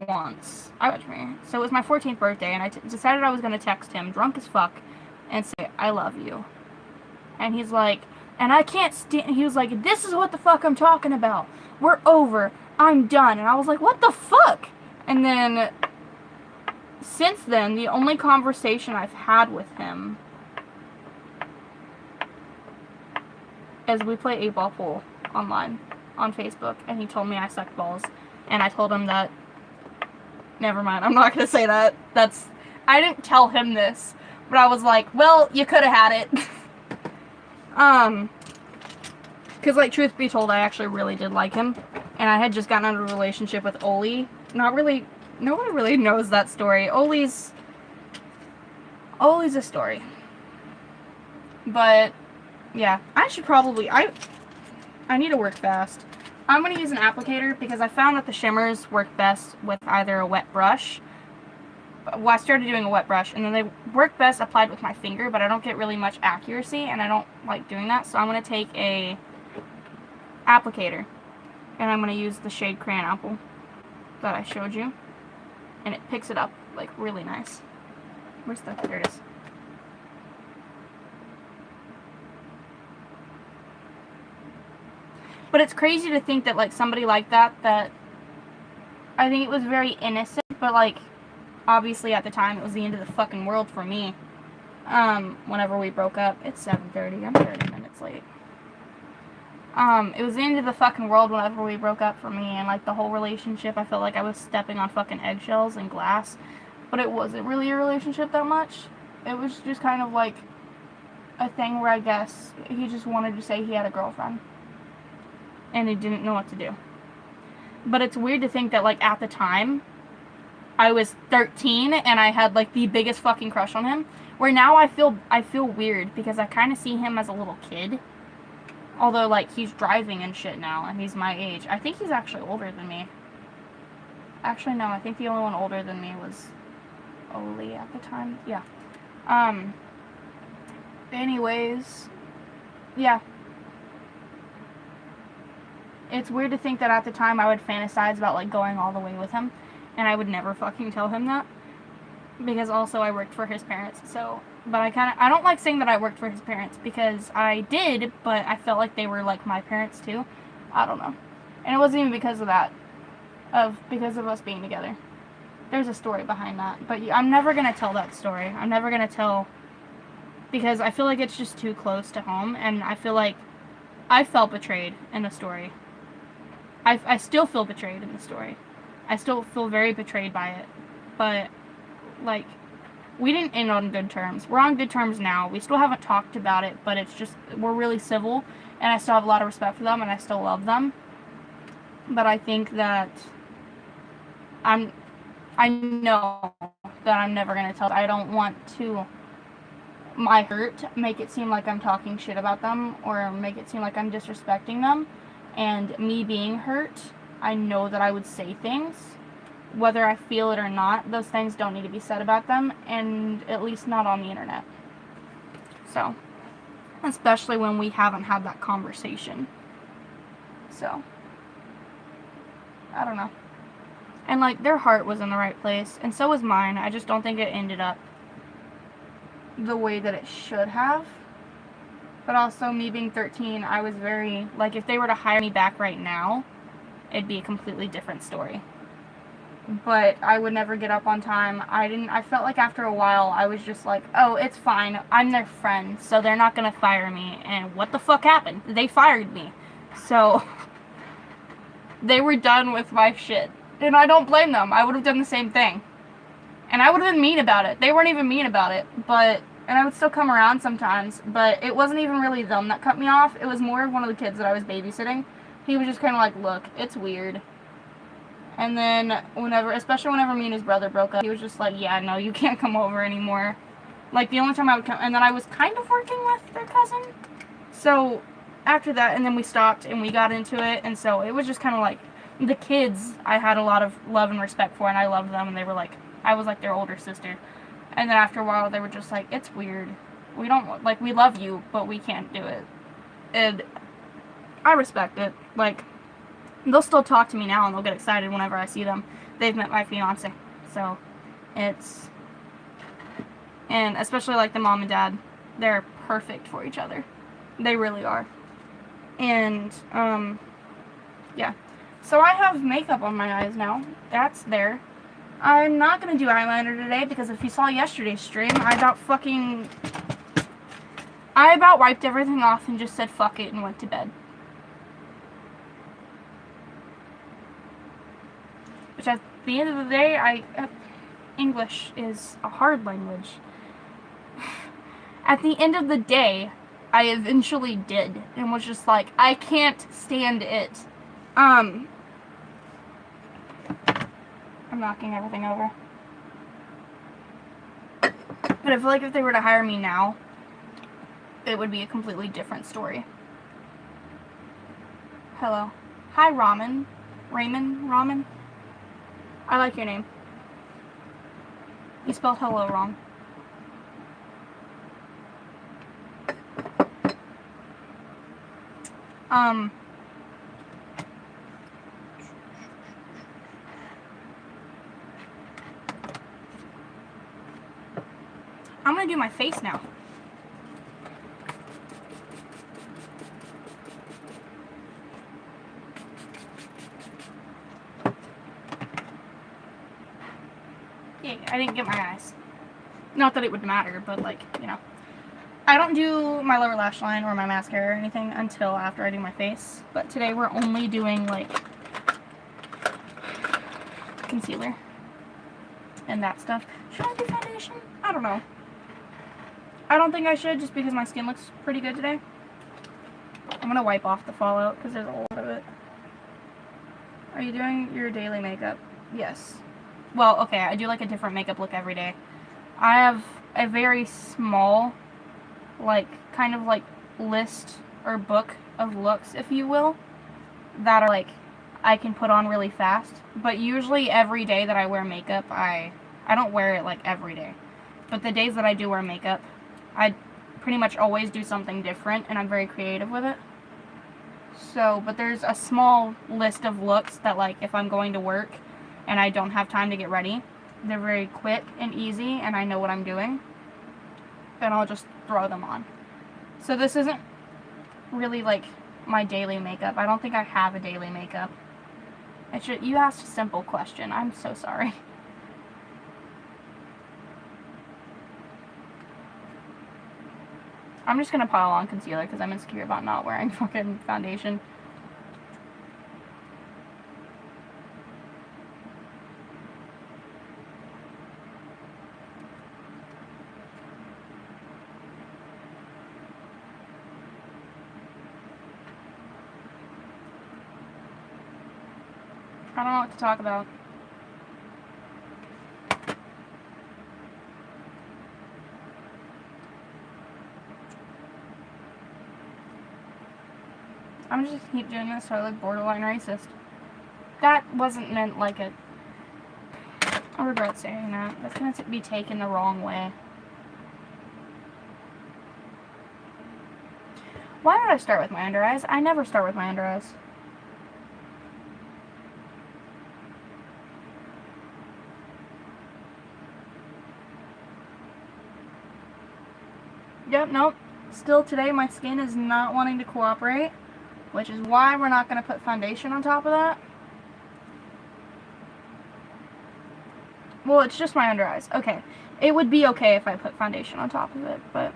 once. So it was my 14th birthday, and I decided I was going to text him, drunk as fuck, and say, I love you. And he's like, and I can't stand, he was like, this is what the fuck I'm talking about. We're over. I'm done. And I was like, what the fuck? And then since then, the only conversation I've had with him is we play 8-ball pool online on Facebook, and he told me I sucked balls, and I told him that, never mind, I'm not going to say that, I didn't tell him this, but I was like, well, you could have had it. Because, like, truth be told, I actually really did like him, and I had just gotten into a relationship with Oli, nobody really knows that story. Oli's a story. But, yeah. I should probably, I need to work fast. I'm going to use an applicator because I found that the shimmers work best with either a wet brush. Well, I started doing a wet brush, and then they work best applied with my finger, but I don't get really much accuracy, and I don't like doing that. So I'm going to take a applicator. And I'm going to use the shade Crayon Apple that I showed you. And it picks it up, like, really nice. Where's the... There it is. But it's crazy to think that, like, somebody like that, I think it was very innocent, but, like, obviously at the time it was the end of the fucking world for me. Whenever we broke up. It's 7:30. I'm 30 minutes late. It was the end of the fucking world whenever we broke up for me, and, like, the whole relationship, I felt like I was stepping on fucking eggshells and glass, but it wasn't really a relationship that much. It was just kind of, like, a thing where I guess he just wanted to say he had a girlfriend, and he didn't know what to do. But it's weird to think that, like, at the time, I was 13, and I had, like, the biggest fucking crush on him, where now I feel weird, because I kind of see him as a little kid. Although, like, he's driving and shit now, and he's my age. I think he's actually older than me. Actually, no, I think the only one older than me was Oli at the time. Yeah. Anyways, yeah. It's weird to think that at the time I would fantasize about, like, going all the way with him, and I would never fucking tell him that. Because also I worked for his parents, so... But I don't like saying that I worked for his parents, because I did, but I felt like they were, like, my parents, too. I don't know. And it wasn't even because of that. Because of us being together. There's a story behind that. But I'm never gonna tell that story. I'm never gonna tell... Because I feel like it's just too close to home, and I feel like I felt betrayed in the story. I still feel betrayed in the story. I still feel very betrayed by it. But, like... We didn't end on good terms. We're on good terms now. We still haven't talked about it, but it's just, we're really civil, and I still have a lot of respect for them, and I still love them. But I think that I know that I'm never going to tell. I don't want to, my hurt, make it seem like I'm talking shit about them, or make it seem like I'm disrespecting them. And me being hurt, I know that I would say things. Whether I feel it or not, those things don't need to be said about them, and at least not on the internet. So, especially when we haven't had that conversation. So, I don't know. And, like, their heart was in the right place, and so was mine. I just don't think it ended up the way that it should have. But also, me being 13, I was very, like, if they were to hire me back right now, it'd be a completely different story. But I would never get up on time. I felt like after a while, I was just like, oh, it's fine. I'm their friend, so they're not gonna fire me. And what the fuck happened? They fired me. So, they were done with my shit. And I don't blame them. I would have done the same thing. And I would have been mean about it. They weren't even mean about it. And I would still come around sometimes. But it wasn't even really them that cut me off. It was more of one of the kids that I was babysitting. He was just kind of like, look, it's weird. And then, especially whenever me and his brother broke up, he was just like, yeah, no, you can't come over anymore. Like, the only time I would come, and then I was kind of working with their cousin. So, after that, and then we stopped, and we got into it, and so it was just kind of like, the kids, I had a lot of love and respect for, and I loved them, and they were like, I was like their older sister. And then after a while, they were just like, it's weird. We don't, like, we love you, but we can't do it. And I respect it. Like, they'll still talk to me now, and they'll get excited whenever I see them. They've met my fiance. So, and especially, like, the mom and dad, they're perfect for each other. They really are. And, yeah. So I have makeup on my eyes now. That's there. I'm not going to do eyeliner today, because if you saw yesterday's stream, I about wiped everything off and just said fuck it and went to bed. Which at the end of the day, English is a hard language. At the end of the day, I eventually did, and was just like, I can't stand it. I'm knocking everything over. But I feel like if they were to hire me now, it would be a completely different story. Hello. Hi, Ramen. Ramen? I like your name. You spelled hello wrong. gonna do my face now. Yeah, I didn't get my eyes. Not that it would matter, but like, you know. I don't do my lower lash line or my mascara or anything until after I do my face. But today we're only doing like concealer and that stuff. Should I do foundation? I don't know. I don't think I should, just because my skin looks pretty good today. I'm gonna wipe off the fallout because there's a lot of it. Are you doing your daily makeup? Yes. Well, okay, I do like a different makeup look every day. I have a very small, like, kind of like list or book of looks, if you will, that are like, I can put on really fast. But usually every day that I wear makeup, I don't wear it like every day. But the days that I do wear makeup, I pretty much always do something different, and I'm very creative with it. So, but there's a small list of looks that, like, if I'm going to work and I don't have time to get ready, they're very quick and easy, and I know what I'm doing, and I'll just throw them on. So this isn't really like my daily makeup. I don't think I have a daily makeup. You asked a simple question. I'm so sorry. I'm just gonna pile on concealer because I'm insecure about not wearing fucking foundation. I don't know what to talk about. I'm just keep doing this so I look borderline racist. That wasn't meant like a... I regret saying that. That's going to be taken the wrong way. Why did I start with my under eyes? I never start with my under eyes. Yep, nope. Still today my skin is not wanting to cooperate, which is why we're not going to put foundation on top of that. Well, it's just my under eyes. Okay. It would be okay if I put foundation on top of it, but...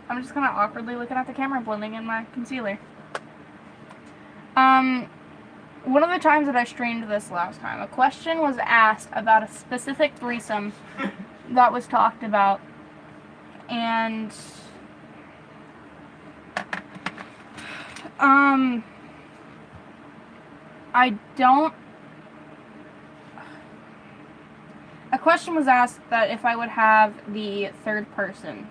I'm just kind of awkwardly looking at the camera, blending in my concealer. One of the times that I streamed this last time, a question was asked about a specific threesome that was talked about, and a question was asked that if I would have the third person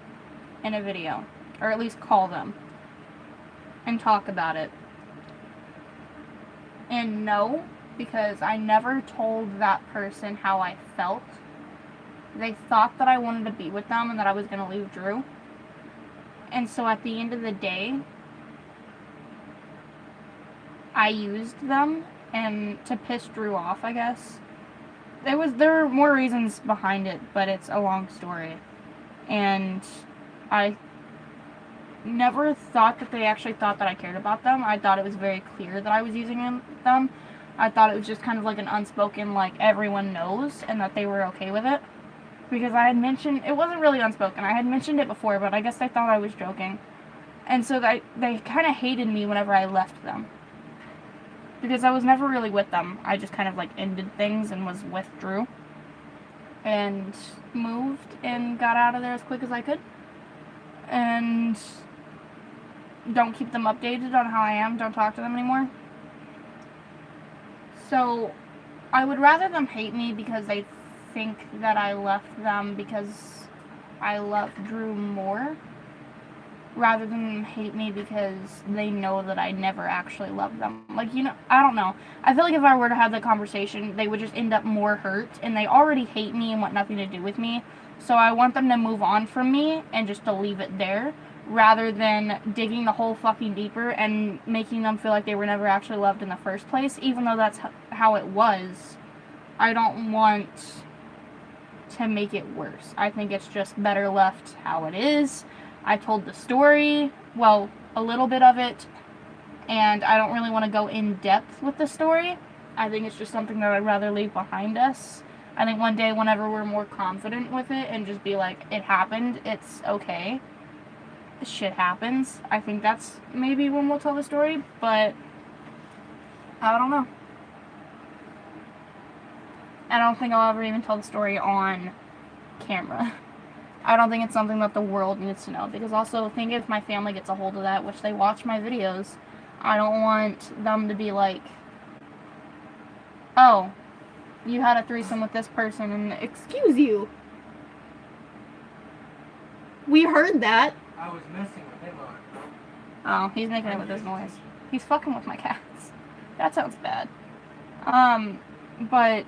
in a video, or at least call them and talk about it. And no, because I never told that person how I felt. They thought that I wanted to be with them and that I was going to leave Drew. And so at the end of the day, I used them and to piss Drew off, I guess. There were more reasons behind it, but it's a long story. And I never thought that they actually thought that I cared about them. I thought it was very clear that I was using them. I thought it was just kind of like an unspoken, like, everyone knows, and that they were okay with it. Because I had mentioned, it wasn't really unspoken, I had mentioned it before, but I guess they thought I was joking. And so they kind of hated me whenever I left them. Because I was never really with them. I just kind of, like, ended things and was with Drew. And moved and got out of there as quick as I could. And don't keep them updated on how I am, don't talk to them anymore. So, I would rather them hate me because they think that I left them because I love Drew more, rather than them hate me because they know that I never actually loved them. Like, you know, I don't know. I feel like if I were to have that conversation, they would just end up more hurt, and they already hate me and want nothing to do with me. So I want them to move on from me and just to leave it there, rather than digging the hole fucking deeper and making them feel like they were never actually loved in the first place, even though that's how it was. I don't want to make it worse. I think it's just better left how it is. I told the story, well, a little bit of it, and I don't really want to go in depth with the story. I think it's just something that I'd rather leave behind us. I think one day, whenever we're more confident with it and just be like, it happened, it's okay. Shit happens. I think that's maybe when we'll tell the story, but I don't know. I don't think I'll ever even tell the story on camera. I don't think it's something that the world needs to know, because also think if my family gets a hold of that, which they watch my videos, I don't want them to be like, oh, you had a threesome with this person, and excuse you. We heard that. I was messing with him on. Oh, he's making it with his noise. He's fucking with my cats. That sounds bad. But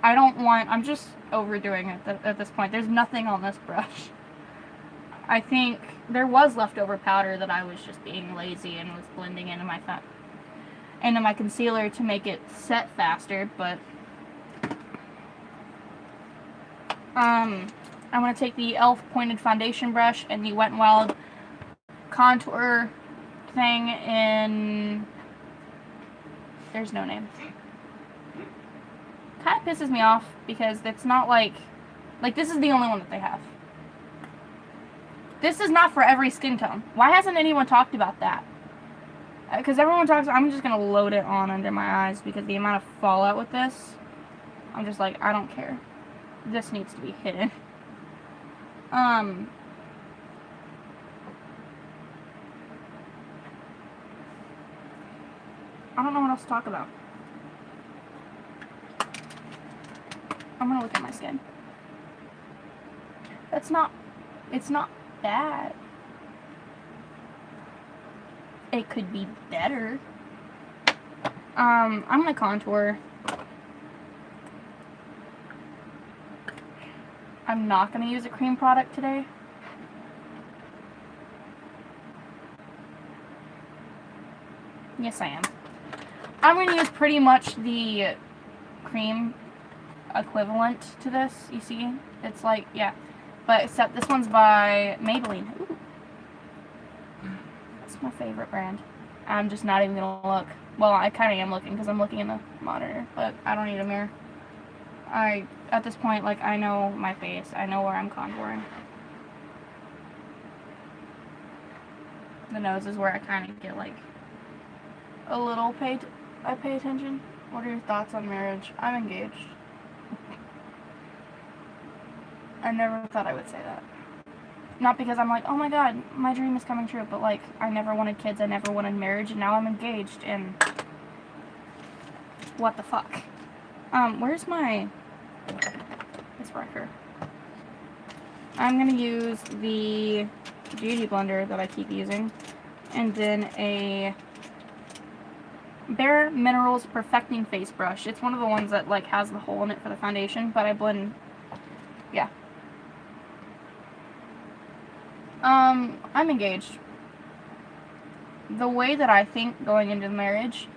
I don't want, I'm just overdoing it at this point. There's nothing on this brush. I think there was leftover powder that I was just being lazy and was blending into my concealer to make it set faster, but I'm going to take the e.l.f. pointed foundation brush and the Wet n Wild contour thing in, there's no name. Kind of pisses me off because it's not like this is the only one that they have. This is not for every skin tone. Why hasn't anyone talked about that? Because everyone talks, I'm just going to load it on under my eyes because the amount of fallout with this, I'm just like, I don't care. This needs to be hidden. I don't know what else to talk about. I'm gonna look at my skin. It's not bad. It could be better. I'm gonna contour. I'm not gonna use a cream product today. Yes, I am. I'm gonna use pretty much the cream equivalent to this, you see? It's like, yeah. But except this one's by Maybelline. Ooh. That's my favorite brand. I'm just not even gonna look. Well, I kind of am looking because I'm looking in the monitor, but I don't need a mirror. At this point, like, I know my face. I know where I'm contouring. The nose is where I kind of get, like, a little I pay attention. What are your thoughts on marriage? I'm engaged. I never thought I would say that. Not because I'm like, oh my god, my dream is coming true, but like, I never wanted kids, I never wanted marriage, and now I'm engaged, and what the fuck? Where's my, it's right here. I'm gonna use the Beauty Blender that I keep using, and then a Bare Minerals Perfecting Face Brush. It's one of the ones that like has the hole in it for the foundation, but I blend, yeah. I'm engaged. The way that I think going into marriage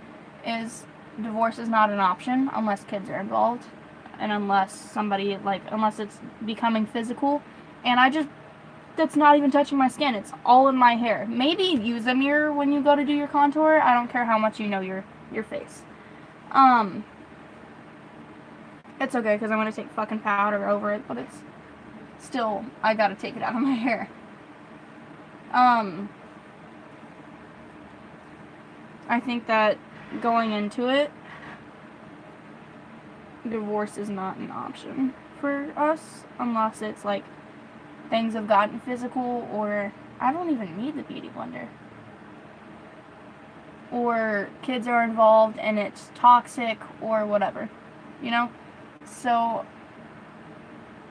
is divorce is not an option unless kids are involved and unless somebody, like, unless it's becoming physical, and that's not even touching my skin. It's all in my hair. Maybe use a mirror when you go to do your contour. I don't care how much you know your face. It's okay because I'm going to take fucking powder over it, but it's still, I gotta take it out of my hair. I think that going into it, divorce is not an option for us unless it's like things have gotten physical, or I don't even need the Beauty Blender. or kids are involved and it's toxic or whatever, you know? So,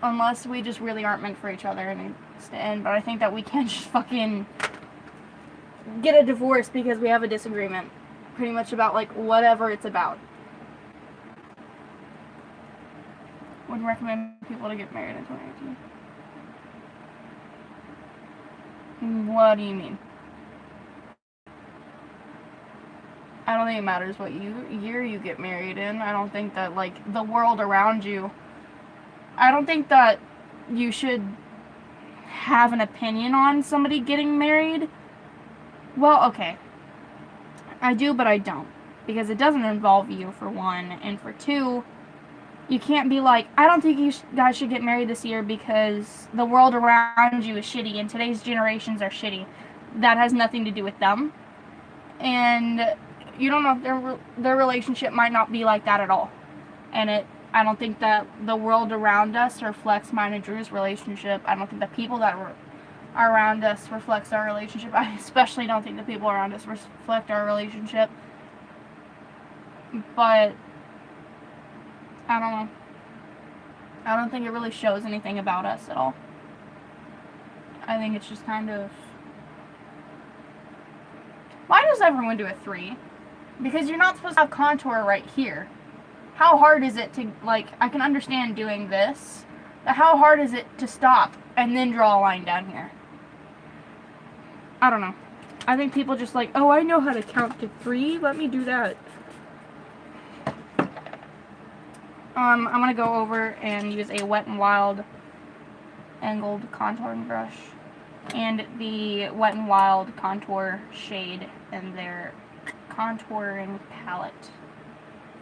unless we just really aren't meant for each other and it's the end, but I think that we can't just fucking get a divorce because we have a disagreement. Pretty much about, like, whatever it's about. Would recommend people to get married in 2018. What do you mean? I don't think it matters what year you get married in. I don't think that, like, the world around you... I don't think that you should have an opinion on somebody getting married. Well, okay. I do, but I don't. Because it doesn't involve you, for one. And for two, you can't be like, I don't think you guys should get married this year because the world around you is shitty and today's generations are shitty. That has nothing to do with them. And you don't know if their relationship might not be like that at all. And I don't think that the world around us reflects mine and Drew's relationship. I don't think the people that are around us reflects our relationship. I especially don't think the people around us reflect our relationship. But I don't know. I don't think it really shows anything about us at all. I think it's just kind of... Why does everyone do a 3? Because you're not supposed to have contour right here. How hard is it to, like, I can understand doing this, but how hard is it to stop and then draw a line down here? I don't know. I think people just like, oh, I know how to count to 3, let me do that. I'm going to go over and use a Wet n Wild angled contouring brush and the Wet n Wild contour shade in their contouring palette.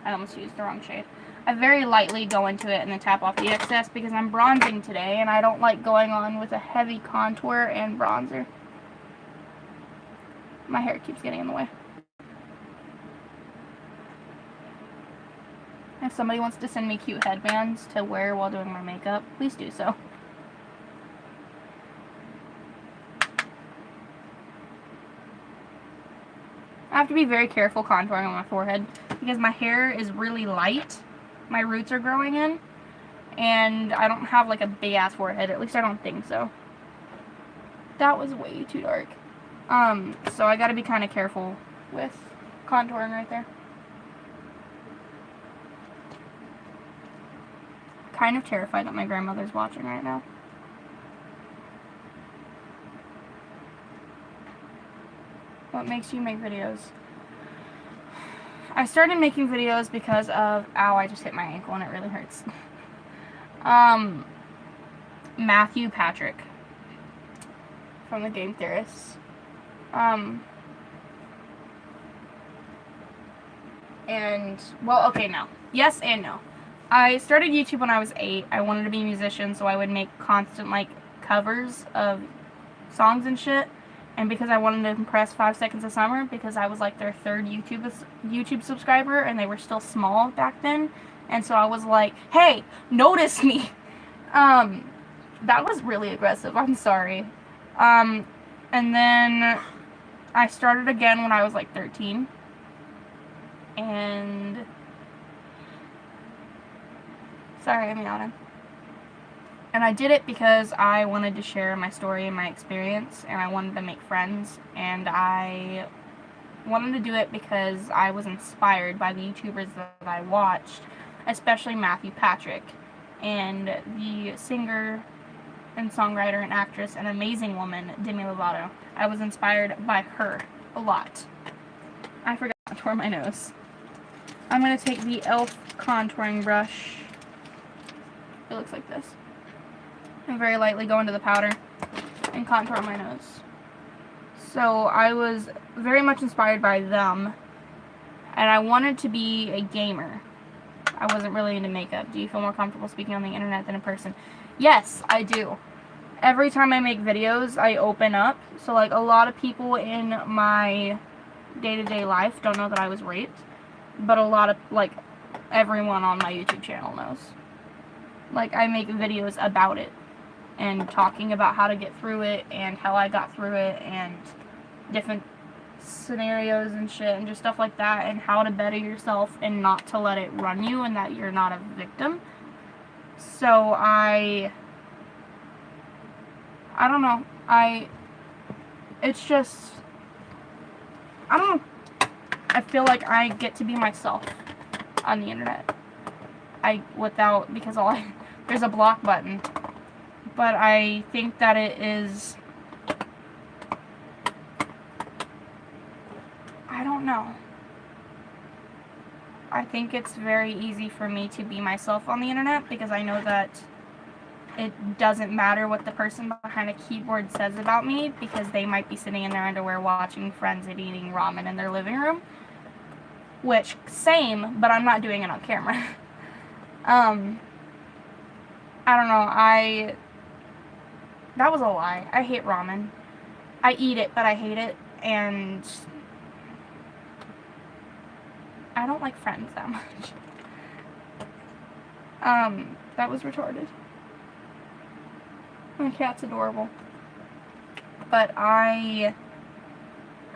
I almost used the wrong shade. I very lightly go into it and then tap off the excess because I'm bronzing today and I don't like going on with a heavy contour and bronzer. My hair keeps getting in the way. If somebody wants to send me cute headbands to wear while doing my makeup, please do so. I have to be very careful contouring on my forehead because my hair is really light. My roots are growing in. And I don't have like a big ass forehead. At least I don't think so. That was way too dark. So I gotta be kind of careful with contouring right there. Kind of terrified that my grandmother's watching right now. What makes you make videos? I started making videos because of... Ow, I just hit my ankle and it really hurts. Matthew Patrick from the Game Theorists. And, well, okay, no. Yes and no. I started YouTube when I was 8. I wanted to be a musician, so I would make constant, like, covers of songs and shit. And because I wanted to impress 5 Seconds of Summer, because I was, like, their 3rd YouTube subscriber, and they were still small back then. And so I was like, hey, notice me! That was really aggressive. I'm sorry. And then I started again when I was, like, 13. And... Sorry, I'm yawning. And I did it because I wanted to share my story and my experience, and I wanted to make friends, and I wanted to do it because I was inspired by the YouTubers that I watched, especially Matthew Patrick, and the singer and songwriter and actress and amazing woman, Demi Lovato. I was inspired by her a lot. I forgot to contour my nose. I'm going to take the e.l.f. contouring brush. It looks like this. And very lightly go into the powder and contour my nose. So I was very much inspired by them, and I wanted to be a gamer. I wasn't really into makeup. Do you feel more comfortable speaking on the internet than in person? Yes, I do. Every time I make videos, I open up. So, like, a lot of people in my day-to-day life don't know that I was raped, but a lot of, like, everyone on my YouTube channel knows. Like, I make videos about it and talking about how to get through it and how I got through it and different scenarios and shit and just stuff like that, and how to better yourself and not to let it run you and that you're not a victim. So I don't know. It's just, I don't know. I feel like I get to be myself on the internet. Because there's a block button. But I think that it is, I don't know. I think it's very easy for me to be myself on the internet because I know that it doesn't matter what the person behind a keyboard says about me because they might be sitting in their underwear watching Friends and eating ramen in their living room. Which, same, but I'm not doing it on camera. I don't know, that was a lie. I hate ramen. I eat it, but I hate it, and I don't like Friends that much. That was retarded. My cat's adorable. But I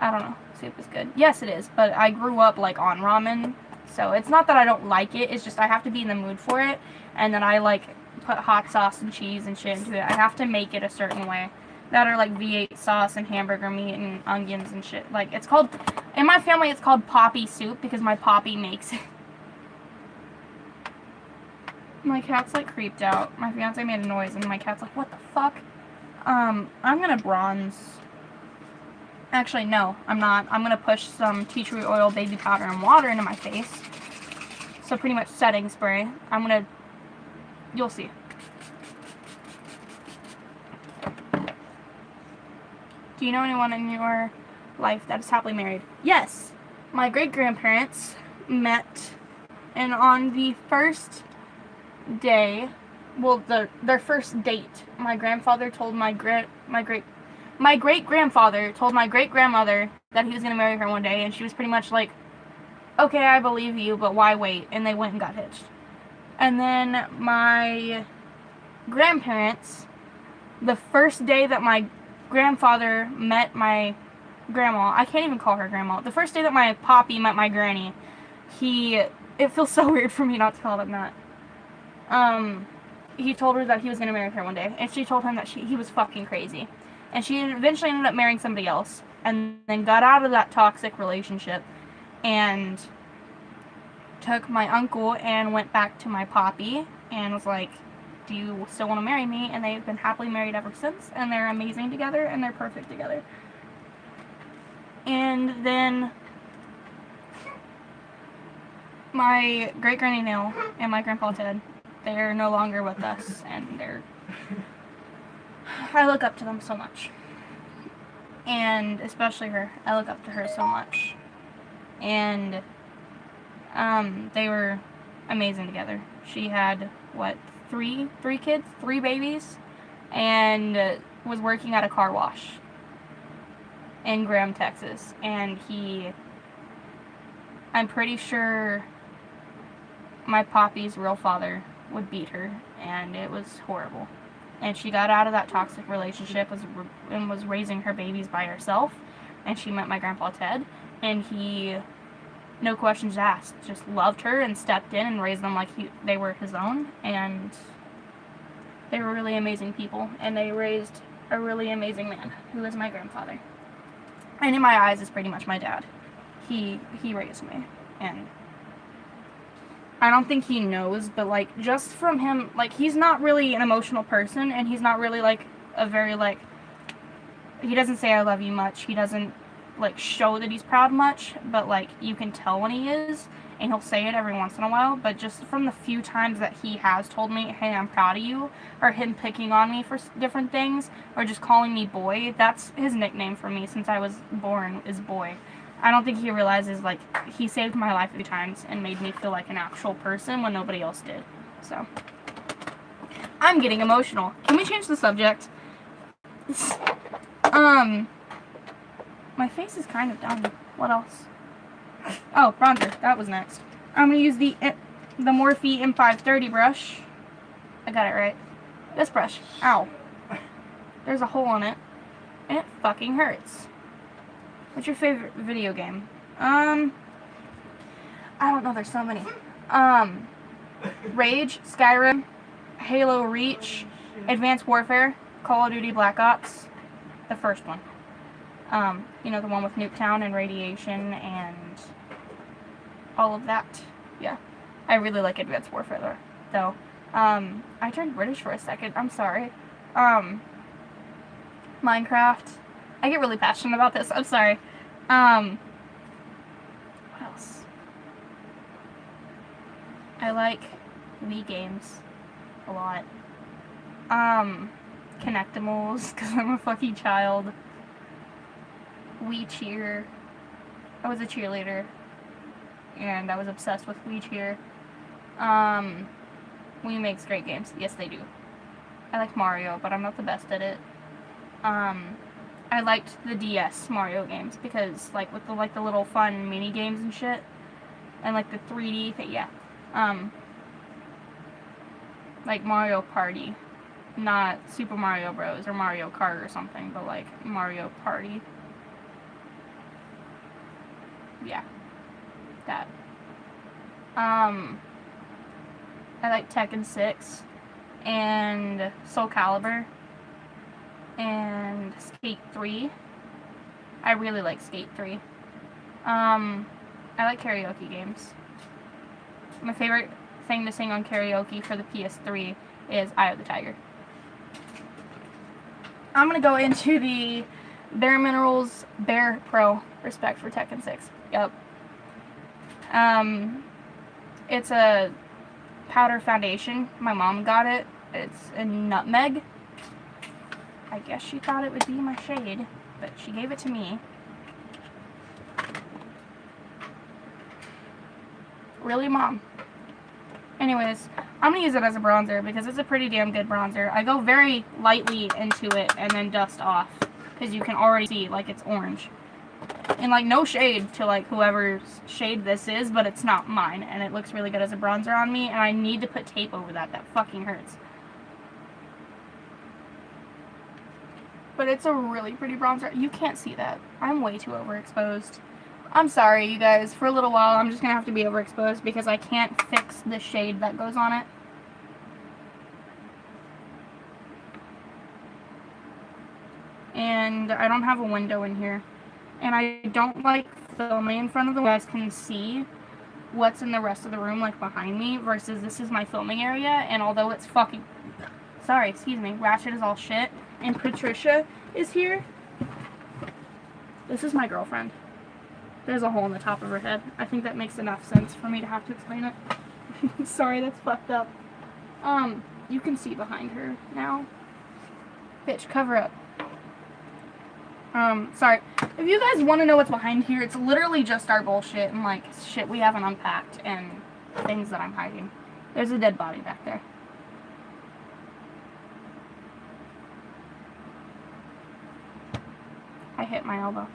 don't know. Soup is good. Yes, it is. But I grew up, like, on ramen. So it's not that I don't like it. It's just I have to be in the mood for it. And then I, like, put hot sauce and cheese and shit into it. I have to make it a certain way. That are, like, V8 sauce and hamburger meat and onions and shit. Like, it's called... In my family, it's called Poppy soup because my Poppy makes it. My cat's, like, creeped out. My fiance made a noise, and my cat's like, what the fuck? I'm gonna bronze. Actually, no, I'm not. I'm gonna push some tea tree oil, baby powder, and water into my face. So pretty much setting spray. You'll see. Do you know anyone in your life that is happily married? Yes. My great-grandparents met, and on the first day, well, their first date, my grandfather told my great-grandfather told my great-grandmother that he was going to marry her one day, and she was pretty much like, okay, I believe you, but why wait? And they went and got hitched. And then my grandparents, the first day that my grandfather met my grandma, I can't even call her grandma, the first day that my poppy met my granny, it feels so weird for me not to call them that. He told her that he was going to marry her one day, and she told him that he was fucking crazy. And she eventually ended up marrying somebody else, and then got out of that toxic relationship, and took my uncle and went back to my poppy, and was like, do you still want to marry me? And they've been happily married ever since, and they're amazing together, and they're perfect together. And then my great-granny Nell and my grandpa Ted, they're no longer with us, and I look up to them so much. And especially her. I look up to her so much. And they were amazing together. She had, three kids? 3 babies? And was working at a car wash in Graham, Texas. And I'm pretty sure my poppy's real father would beat her, and it was horrible. And she got out of that toxic relationship and was raising her babies by herself, and she met my grandpa Ted, and he, no questions asked, just loved her and stepped in and raised them like they were his own, and they were really amazing people, and they raised a really amazing man, who is my grandfather. And in my eyes is pretty much my dad. He raised me, and I don't think he knows, but, like, just from him, like, he's not really an emotional person, and he's not really, like, he doesn't say I love you much, he doesn't, like, show that he's proud much, but, like, you can tell when he is, and he'll say it every once in a while, but just from the few times that he has told me, hey, I'm proud of you, or him picking on me for different things, or just calling me boy, that's his nickname for me since I was born, is boy. I don't think he realizes, like, he saved my life a few times and made me feel like an actual person when nobody else did. So, I'm getting emotional. Can we change the subject? My face is kind of done. What else? Oh, bronzer. That was next. I'm going to use the Morphe M530 brush. I got it right. This brush. Ow. There's a hole in it. And it fucking hurts. What's your favorite video game? I don't know, there's so many. Rage, Skyrim, Halo Reach, Advanced Warfare, Call of Duty Black Ops, the first one. You know, the one with Nuketown and radiation and all of that. Yeah. I really like Advanced Warfare though. I turned British for a second. I'm sorry. Minecraft. I get really passionate about this. I'm sorry. What else? I like Wii games a lot. Connectimals, because I'm a fucking child. Wii Cheer. I was a cheerleader, and I was obsessed with Wii Cheer. Wii makes great games. Yes, they do. I like Mario, but I'm not the best at it. I liked the DS Mario games because, like, with the little fun mini games and shit, and like the 3D thing, yeah. Like Mario Party, not Super Mario Bros. Or Mario Kart or something, but like Mario Party. Yeah, that. I like Tekken 6 and Soul Calibur and Skate 3. I really like Skate 3. I like karaoke games. My favorite thing to sing on karaoke for the PS3 is Eye of the Tiger. I'm gonna go into the Bare Minerals Bare Pro Respect for Tekken 6. Yep. It's a powder foundation. My mom got it. It's a nutmeg. I guess she thought it would be my shade, but she gave it to me. Really, Mom? Anyways, I'm going to use it as a bronzer because it's a pretty damn good bronzer. I go very lightly into it and then dust off because you can already see, like, it's orange. And, like, no shade to, like, whoever's shade this is, but it's not mine. And it looks really good as a bronzer on me, and I need to put tape over that. That fucking hurts. But it's a really pretty bronzer. You can't see that. I'm way too overexposed. I'm sorry, you guys. For a little while, I'm just going to have to be overexposed because I can't fix the shade that goes on it. And I don't have a window in here. And I don't like filming in front of the window. You guys can see what's in the rest of the room, like behind me, versus this is my filming area. And although it's fucking... Sorry, excuse me. Ratchet is all shit. And Patricia is here. This is my girlfriend. There's a hole in the top of her head. I think that makes enough sense for me to have to explain it. Sorry, that's fucked up. You can see behind her now. Bitch, cover up. Sorry. If you guys want to know what's behind here, it's literally just our bullshit and, like, shit we haven't unpacked and things that I'm hiding. There's a dead body back there. I hit my elbow.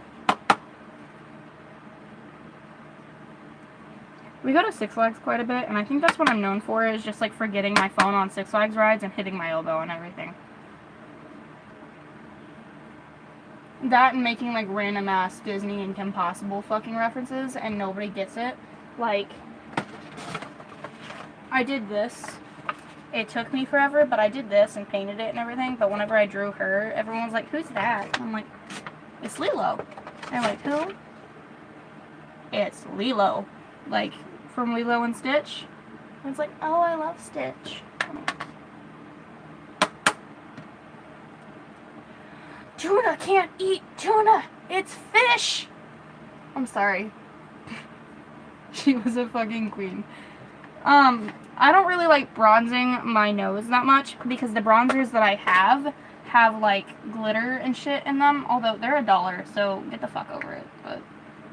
We go to Six Flags quite a bit, and I think that's what I'm known for, is just, like, forgetting my phone on Six Flags rides and hitting my elbow and everything. That and making, like, random-ass Disney and Kim Possible fucking references, and nobody gets it. Like, I did this. It took me forever, but I did this and painted it and everything, but whenever I drew her, everyone was like, who's that? I'm like, it's Lilo. And I'm like, who? It's Lilo. Like, from Lilo and Stitch. And it's like, oh, I love Stitch. Tuna can't eat tuna. It's fish. I'm sorry. She was a fucking queen. I don't really like bronzing my nose that much because the bronzers that I have like glitter and shit in them, although they're $1, so get the fuck over it. But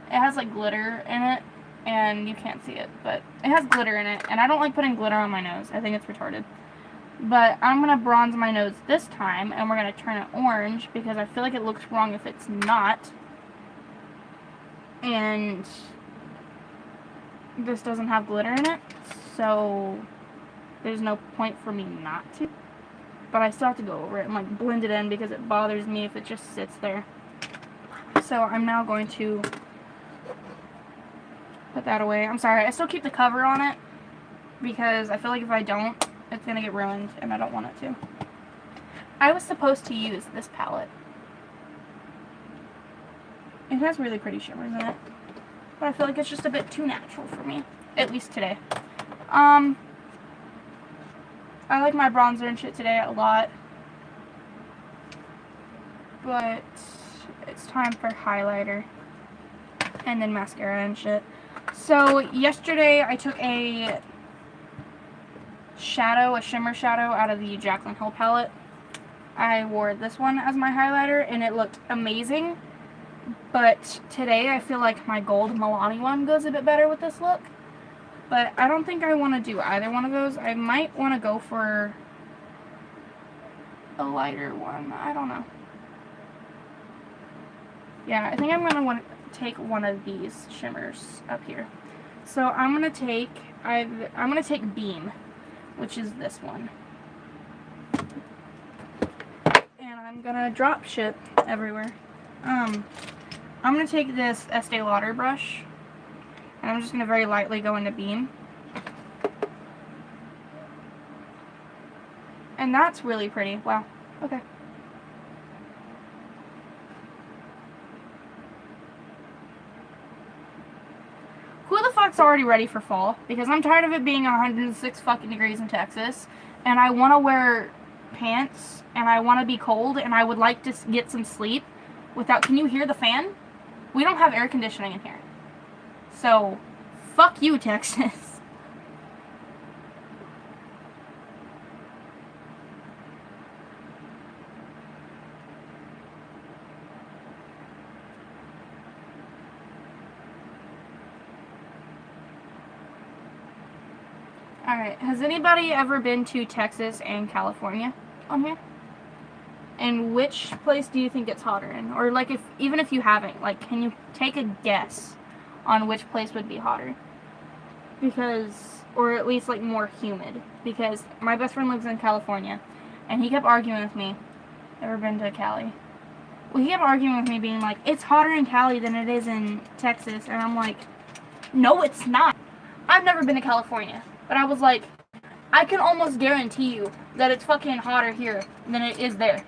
it has like glitter in it, and you can't see it, but it has glitter in it, and I don't like putting glitter on my nose. I think it's retarded. But I'm gonna bronze my nose this time, and we're gonna turn it orange because I feel like it looks wrong if it's not. And this doesn't have glitter in it, so there's no point for me not to. But I still have to go over it and like blend it in because it bothers me if it just sits there. So I'm now going to put that away. I'm sorry, I still keep the cover on it because I feel like if I don't, it's going to get ruined and I don't want it to. I was supposed to use this palette. It has really pretty shimmers in it, but I feel like it's just a bit too natural for me, at least today. I like my bronzer and shit today a lot, but it's time for highlighter and then mascara and shit. So yesterday I took a shimmer shadow out of the Jaclyn Hill palette. I wore this one as my highlighter and it looked amazing, but today I feel like my gold Milani one goes a bit better with this look. But I don't think I want to do either one of those. I might want to go for a lighter one. I don't know. Yeah, I think I'm going to want to take one of these shimmers up here. So I'm going to take Beam, which is this one. And I'm going to drop shit everywhere. I'm going to take this Estee Lauder brush. And I'm just going to very lightly go into Beam. And that's really pretty. Wow. Okay. Who the fuck's already ready for fall? Because I'm tired of it being 106 fucking degrees in Texas. And I want to wear pants. And I want to be cold. And I would like to get some sleep without... Can you hear the fan? We don't have air conditioning in here. So, fuck you, Texas. Alright, has anybody ever been to Texas and California on here? And which place do you think it's hotter in? Or like, even if you haven't, like, can you take a guess on which place would be hotter? Because, or at least like more humid. Because my best friend lives in California, and he kept arguing with me. Ever been to Cali? Well, he kept arguing with me, being like, it's hotter in Cali than it is in Texas. And I'm like, no, it's not. I've never been to California, but I was like, I can almost guarantee you that it's fucking hotter here than it is there.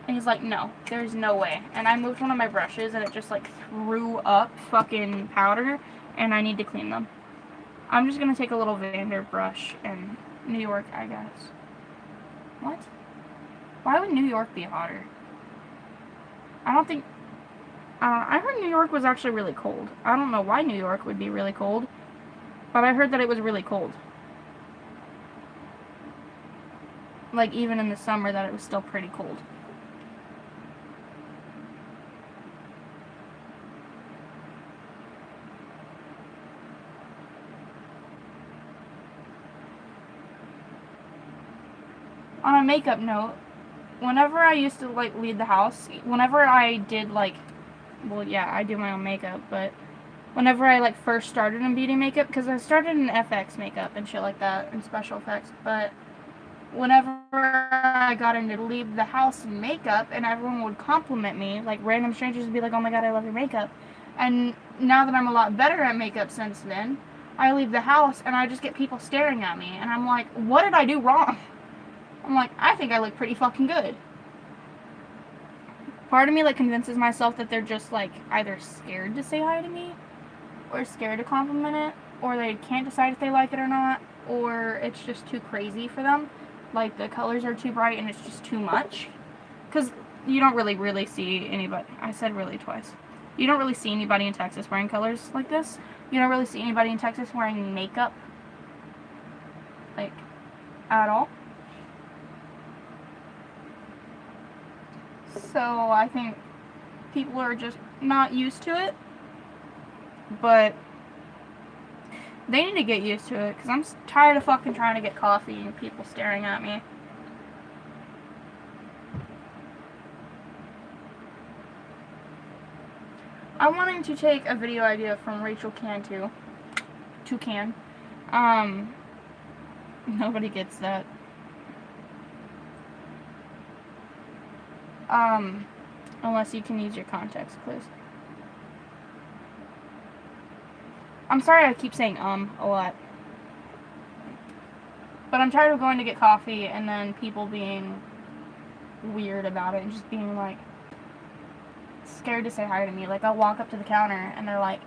And he's like, no, there's no way. And I moved one of my brushes and it just like threw up fucking powder and I need to clean them. I'm just gonna take a little Vander brush in New York, I guess. What? Why would New York be hotter? I don't think... I heard New York was actually really cold. I don't know why New York would be really cold, but I heard that it was really cold. Like, even in the summer, that it was still pretty cold. On a makeup note, whenever I used to, like, leave the house, whenever I did, like, well, yeah, I do my own makeup, but whenever I, like, first started in beauty makeup, because I started in FX makeup and shit like that, and special effects, but whenever I got into leave the house in makeup, and everyone would compliment me, like, random strangers would be like, oh my god, I love your makeup, and now that I'm a lot better at makeup since then, I leave the house, and I just get people staring at me, and I'm like, what did I do wrong? I'm like, I think I look pretty fucking good. Part of me, like, convinces myself that they're just, like, either scared to say hi to me, or scared to compliment it, or they can't decide if they like it or not, or it's just too crazy for them. Like, the colors are too bright and it's just too much. Because you don't really see anybody. I said really twice. You don't really see anybody in Texas wearing colors like this. You don't really see anybody in Texas wearing makeup, like, at all. So I think people are just not used to it, but they need to get used to it, because I'm tired of fucking trying to get coffee and people staring at me. I'm wanting to take a video idea from Rachel Cantu. Toucan. Nobody gets that. Unless you can use your context clues. I'm sorry I keep saying a lot. But I'm tired of going to get coffee and then people being weird about it and just being like scared to say hi to me. Like I'll walk up to the counter and they're like,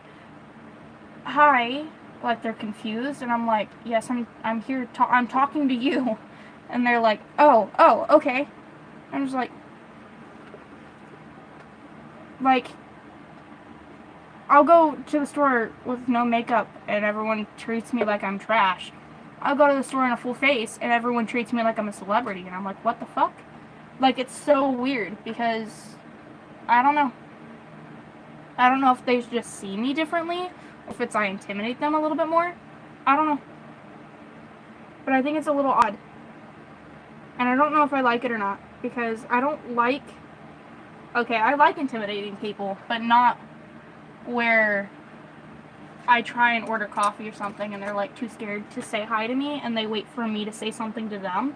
"Hi," like they're confused, and I'm like, "Yes, I'm here. I'm talking to you," and they're like, "Oh, okay." I'm just like, I'll go to the store with no makeup and everyone treats me like I'm trash. I'll go to the store in a full face and everyone treats me like I'm a celebrity, and I'm like, what the fuck? Like, it's so weird because I don't know. I don't know if they just see me differently, or if it's I intimidate them a little bit more. I don't know. But I think it's a little odd. And I don't know if I like it or not, because I don't like... Okay, I like intimidating people, but not where I try and order coffee or something and they're like too scared to say hi to me and they wait for me to say something to them.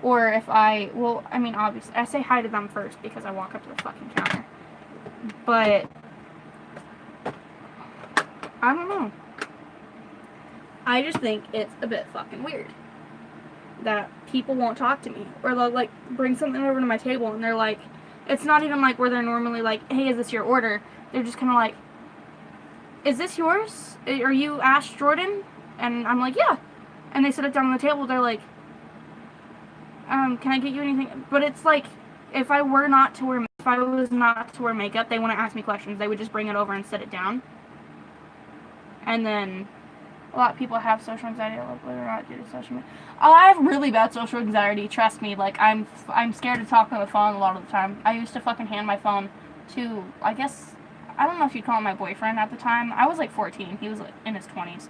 Or if obviously, I say hi to them first because I walk up to the fucking counter. But I don't know. I just think it's a bit fucking weird that people won't talk to me. Or they'll, like, bring something over to my table and they're like, it's not even like where they're normally like, hey, is this your order? They're just kind of like, is this yours? Are you Ash Jordan? And I'm like, yeah. And they sit it down on the table, they're like, can I get you anything? But it's like, if I was not to wear makeup, they wouldn't ask me questions. They would just bring it over and sit it down. And then a lot of people have social anxiety, believe it or not, due to social media. I have really bad social anxiety, trust me. Like, I'm scared to talk on the phone a lot of the time. I used to fucking hand my phone to, I guess, I don't know if you'd call him my boyfriend at the time. I was like 14. He was like in his 20s.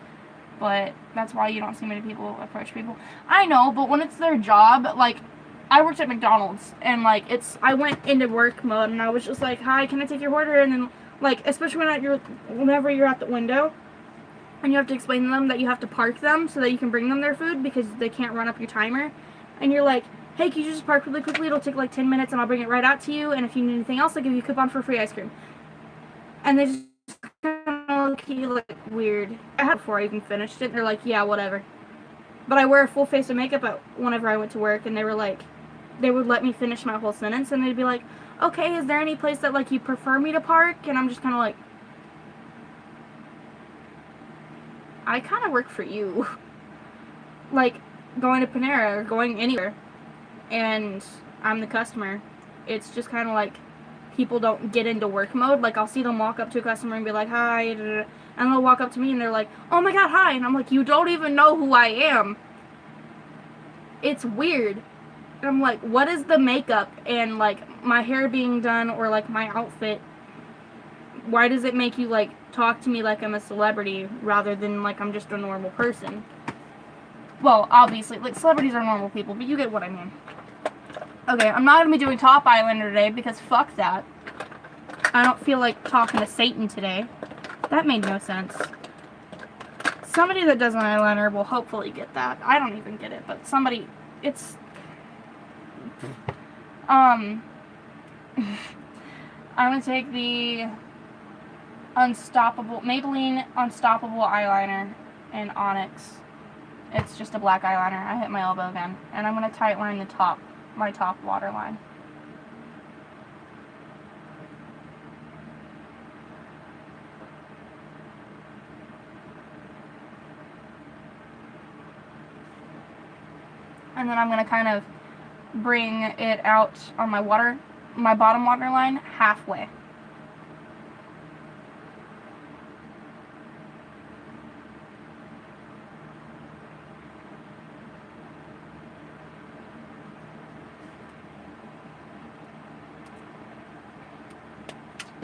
But that's why you don't see many people approach people. I know, but when it's their job, like, I worked at McDonald's, and, like, I went into work mode, and I was just like, hi, can I take your order? And then, like, especially whenever you're at the window, and you have to explain to them that you have to park them so that you can bring them their food because they can't run up your timer. And you're like, hey, can you just park really quickly? It'll take, like, 10 minutes, and I'll bring it right out to you, and if you need anything else, I'll give you a coupon for free ice cream. And they just kind of look at you like weird. I had before I even finished it, and they're like, yeah, whatever. But I wear a full face of makeup whenever I went to work, and they were like, they would let me finish my whole sentence, and they'd be like, okay, is there any place that, like, you prefer me to park? And I'm just kind of like, I kind of work for you. Like, going to Panera or going anywhere, and I'm the customer. It's just kind of like, people don't get into work mode. Like, I'll see them walk up to a customer and be like, hi, and they'll walk up to me and they're like, oh my god, hi, and I'm like, you don't even know who I am. It's weird. And I'm like, what is the makeup and, like, my hair being done or, like, my outfit? Why does it make you, like, talk to me like I'm a celebrity rather than, like, I'm just a normal person? Well, obviously, like, celebrities are normal people, but you get what I mean. Okay, I'm not going to be doing top eyeliner today because fuck that. I don't feel like talking to Satan today. That made no sense. Somebody that does an eyeliner will hopefully get that. I don't even get it, but somebody, it's... I'm going to take the Maybelline Unstoppable eyeliner in Onyx. It's just a black eyeliner. I hit my elbow again. And I'm going to tight line my top waterline. And then I'm going to kind of bring it out on my bottom waterline halfway.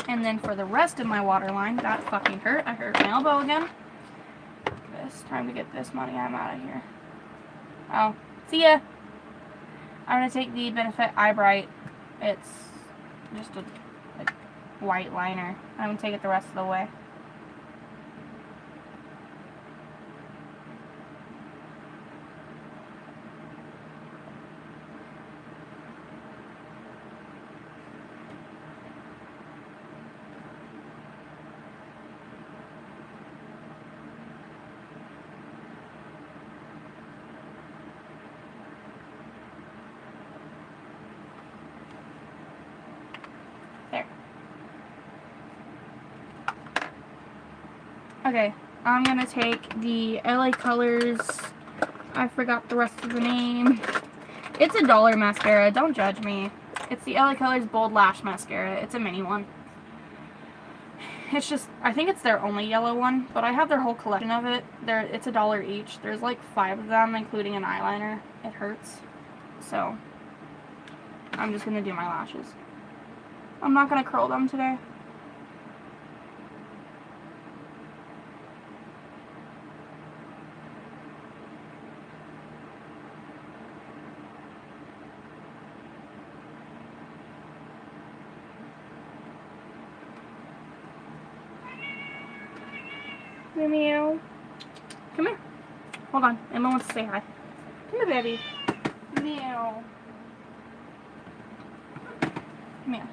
And then for the rest of my waterline, that fucking hurt. I hurt my elbow again. It's time to get this money. I'm out of here. Oh, see ya. I'm going to take the Benefit Eye Bright. It's just a white liner. I'm going to take it the rest of the way. Okay, I'm gonna take the LA Colors. I forgot the rest of the name. It's a $1 mascara. Don't judge me. It's the LA Colors Bold Lash Mascara. It's a mini one. It's just, I think it's their only yellow one, but I have their whole collection of it. It's $1 each. There's like 5 of them, including an eyeliner. It hurts. So, I'm just gonna do my lashes. I'm not gonna curl them today. Meow. Come here. Hold on. Emma wants to say hi. Come here, baby. Meow. Come here.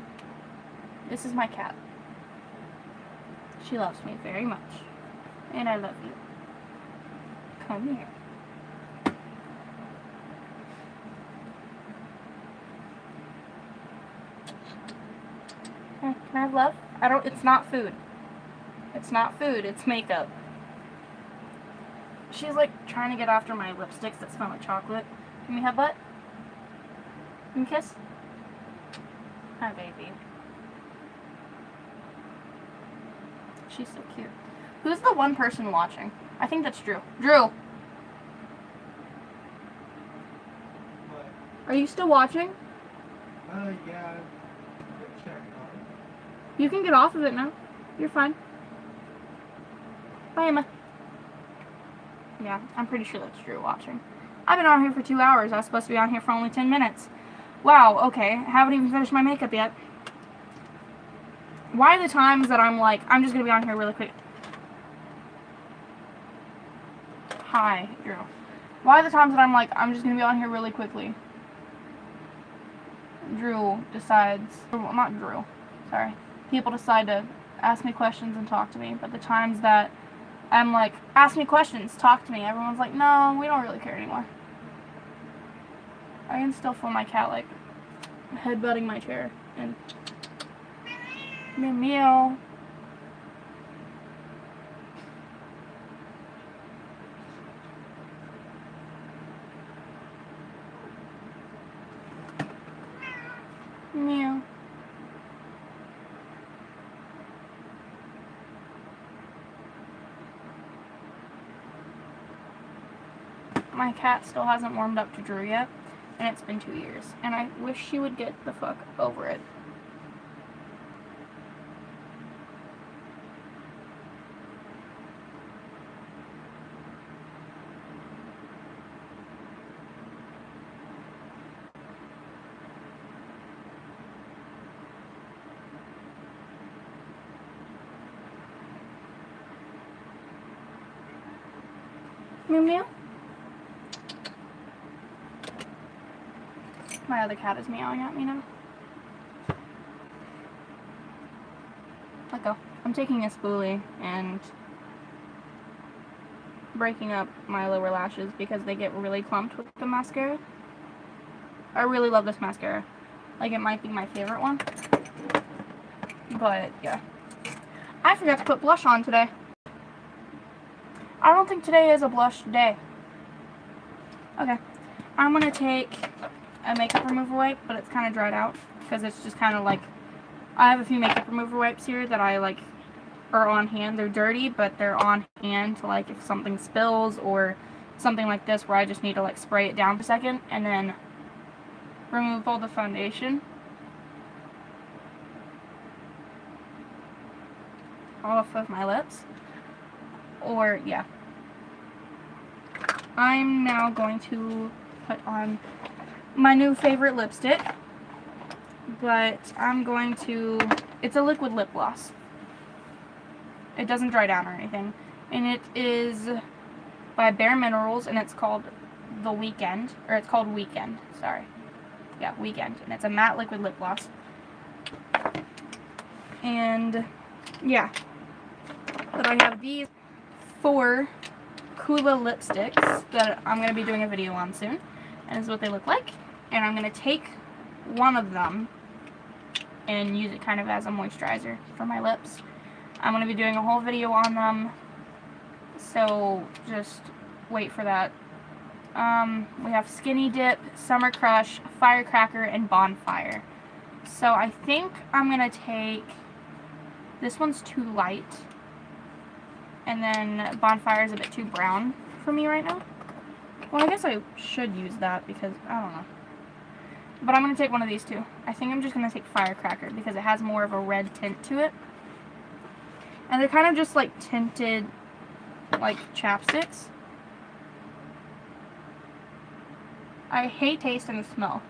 This is my cat. She loves me very much. And I love you. Come here. Can I have love? It's not food. It's not food, it's makeup. She's like trying to get after my lipsticks that smell like chocolate. Give me a butt. Give me a kiss. Hi, baby. She's so cute. Who's the one person watching? I think that's Drew. Drew! What? Are you still watching? Yeah. Check on You can get off of it now. You're fine. Bye, Emma. Yeah, I'm pretty sure that's Drew watching. I've been on here for 2 hours. I was supposed to be on here for only 10 minutes. Wow, okay. Haven't even finished my makeup yet. Why are the times that I'm like, I'm just going to be on here really quick? Hi, Drew. Why are the times that I'm like, I'm just going to be on here really quickly? Drew decides, well, not Drew, sorry. People decide to ask me questions and talk to me, but the times that I'm like, ask me questions, talk to me, everyone's like, no, we don't really care anymore. I can still feel my cat like headbutting my chair and meow. Meow. My cat still hasn't warmed up to Drew yet, and it's been 2 years, and I wish she would get the fuck over it. Meow meow. My other cat is meowing at me now. Let go. I'm taking a spoolie and breaking up my lower lashes because they get really clumped with the mascara. I really love this mascara. Like, it might be my favorite one. But, yeah. I forgot to put blush on today. I don't think today is a blush day. Okay. I'm going to take a makeup remover wipe, but it's kind of dried out because it's just kind of like, I have a few makeup remover wipes here that I like are on hand. They're dirty, but they're on hand to like if something spills or something like this where I just need to like spray it down for a second and then remove all the foundation off of my lips. Or, yeah. I'm now going to put on my new favorite lipstick, but I'm going to, it's a liquid lip gloss. It doesn't dry down or anything, and it is by Bare Minerals, and it's called The Weekend, or it's called Weekend, sorry. Yeah, Weekend, and it's a matte liquid lip gloss. And, yeah. But I have these 4 Kula lipsticks that I'm going to be doing a video on soon, and this is what they look like. And I'm going to take one of them and use it kind of as a moisturizer for my lips. I'm going to be doing a whole video on them So just wait for that. We have Skinny Dip, Summer Crush, Firecracker, and Bonfire. So I think I'm going to take, this one's too light, and then Bonfire is a bit too brown for me right now. Well, I guess I should use that because, I don't know. But I'm going to take one of these two. I think I'm just going to take Firecracker because it has more of a red tint to it. And they're kind of just like tinted, like chapsticks. I hate taste and the smell.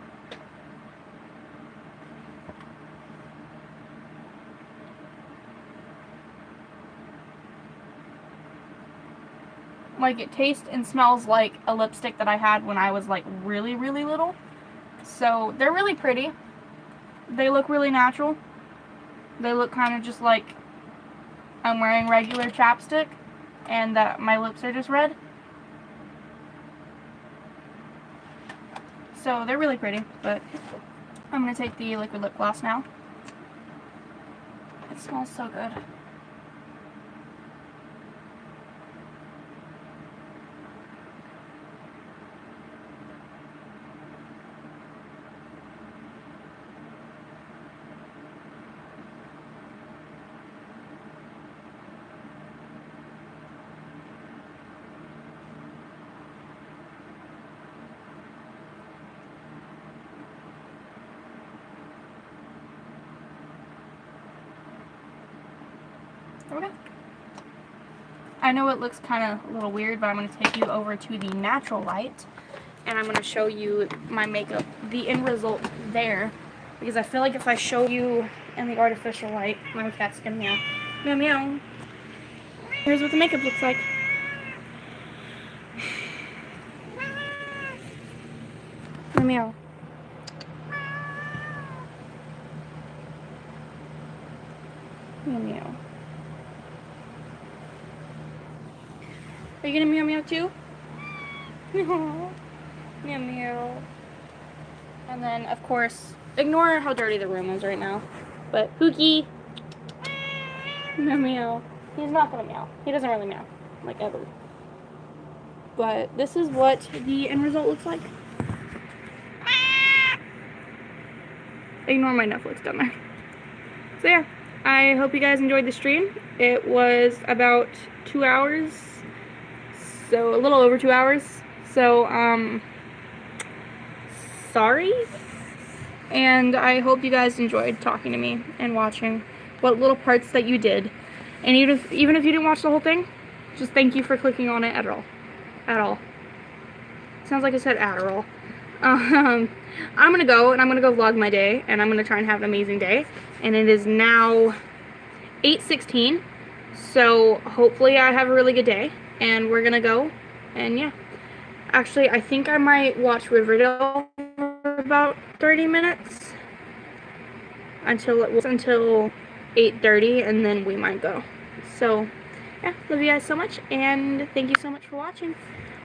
Like, it tastes and smells like a lipstick that I had when I was like really, really little. So they're really pretty. They look really natural. They look kind of just like I'm wearing regular chapstick and that my lips are just red. So they're really pretty, but I'm going to take the liquid lip gloss now. It smells so good. There we go. I know it looks kind of a little weird, but I'm going to take you over to the natural light, and I'm going to show you my makeup, the end result there, because I feel like if I show you in the artificial light, my cat's going to meow. Meow meow. Here's what the makeup looks like. Meow meow. Meow meow. Are you gonna meow meow too? Meow meow. And then, of course, ignore how dirty the room is right now. But Pookie, meow meow. He's not gonna meow. He doesn't really meow, like ever. But this is what the end result looks like. Ignore my Netflix down there. So yeah, I hope you guys enjoyed the stream. It was about 2 hours. So a little over 2 hours. So, sorry. And I hope you guys enjoyed talking to me and watching what little parts that you did. And even if you didn't watch the whole thing, just thank you for clicking on it at all. At all. Sounds like I said Adderall. I'm gonna go and I'm gonna go vlog my day, and I'm gonna try and have an amazing day. And it is now 8:16, so hopefully I have a really good day. And we're gonna go, and yeah. Actually, I think I might watch Riverdale for about 30 minutes until 8:30, and then we might go. So yeah, love you guys so much, and thank you so much for watching.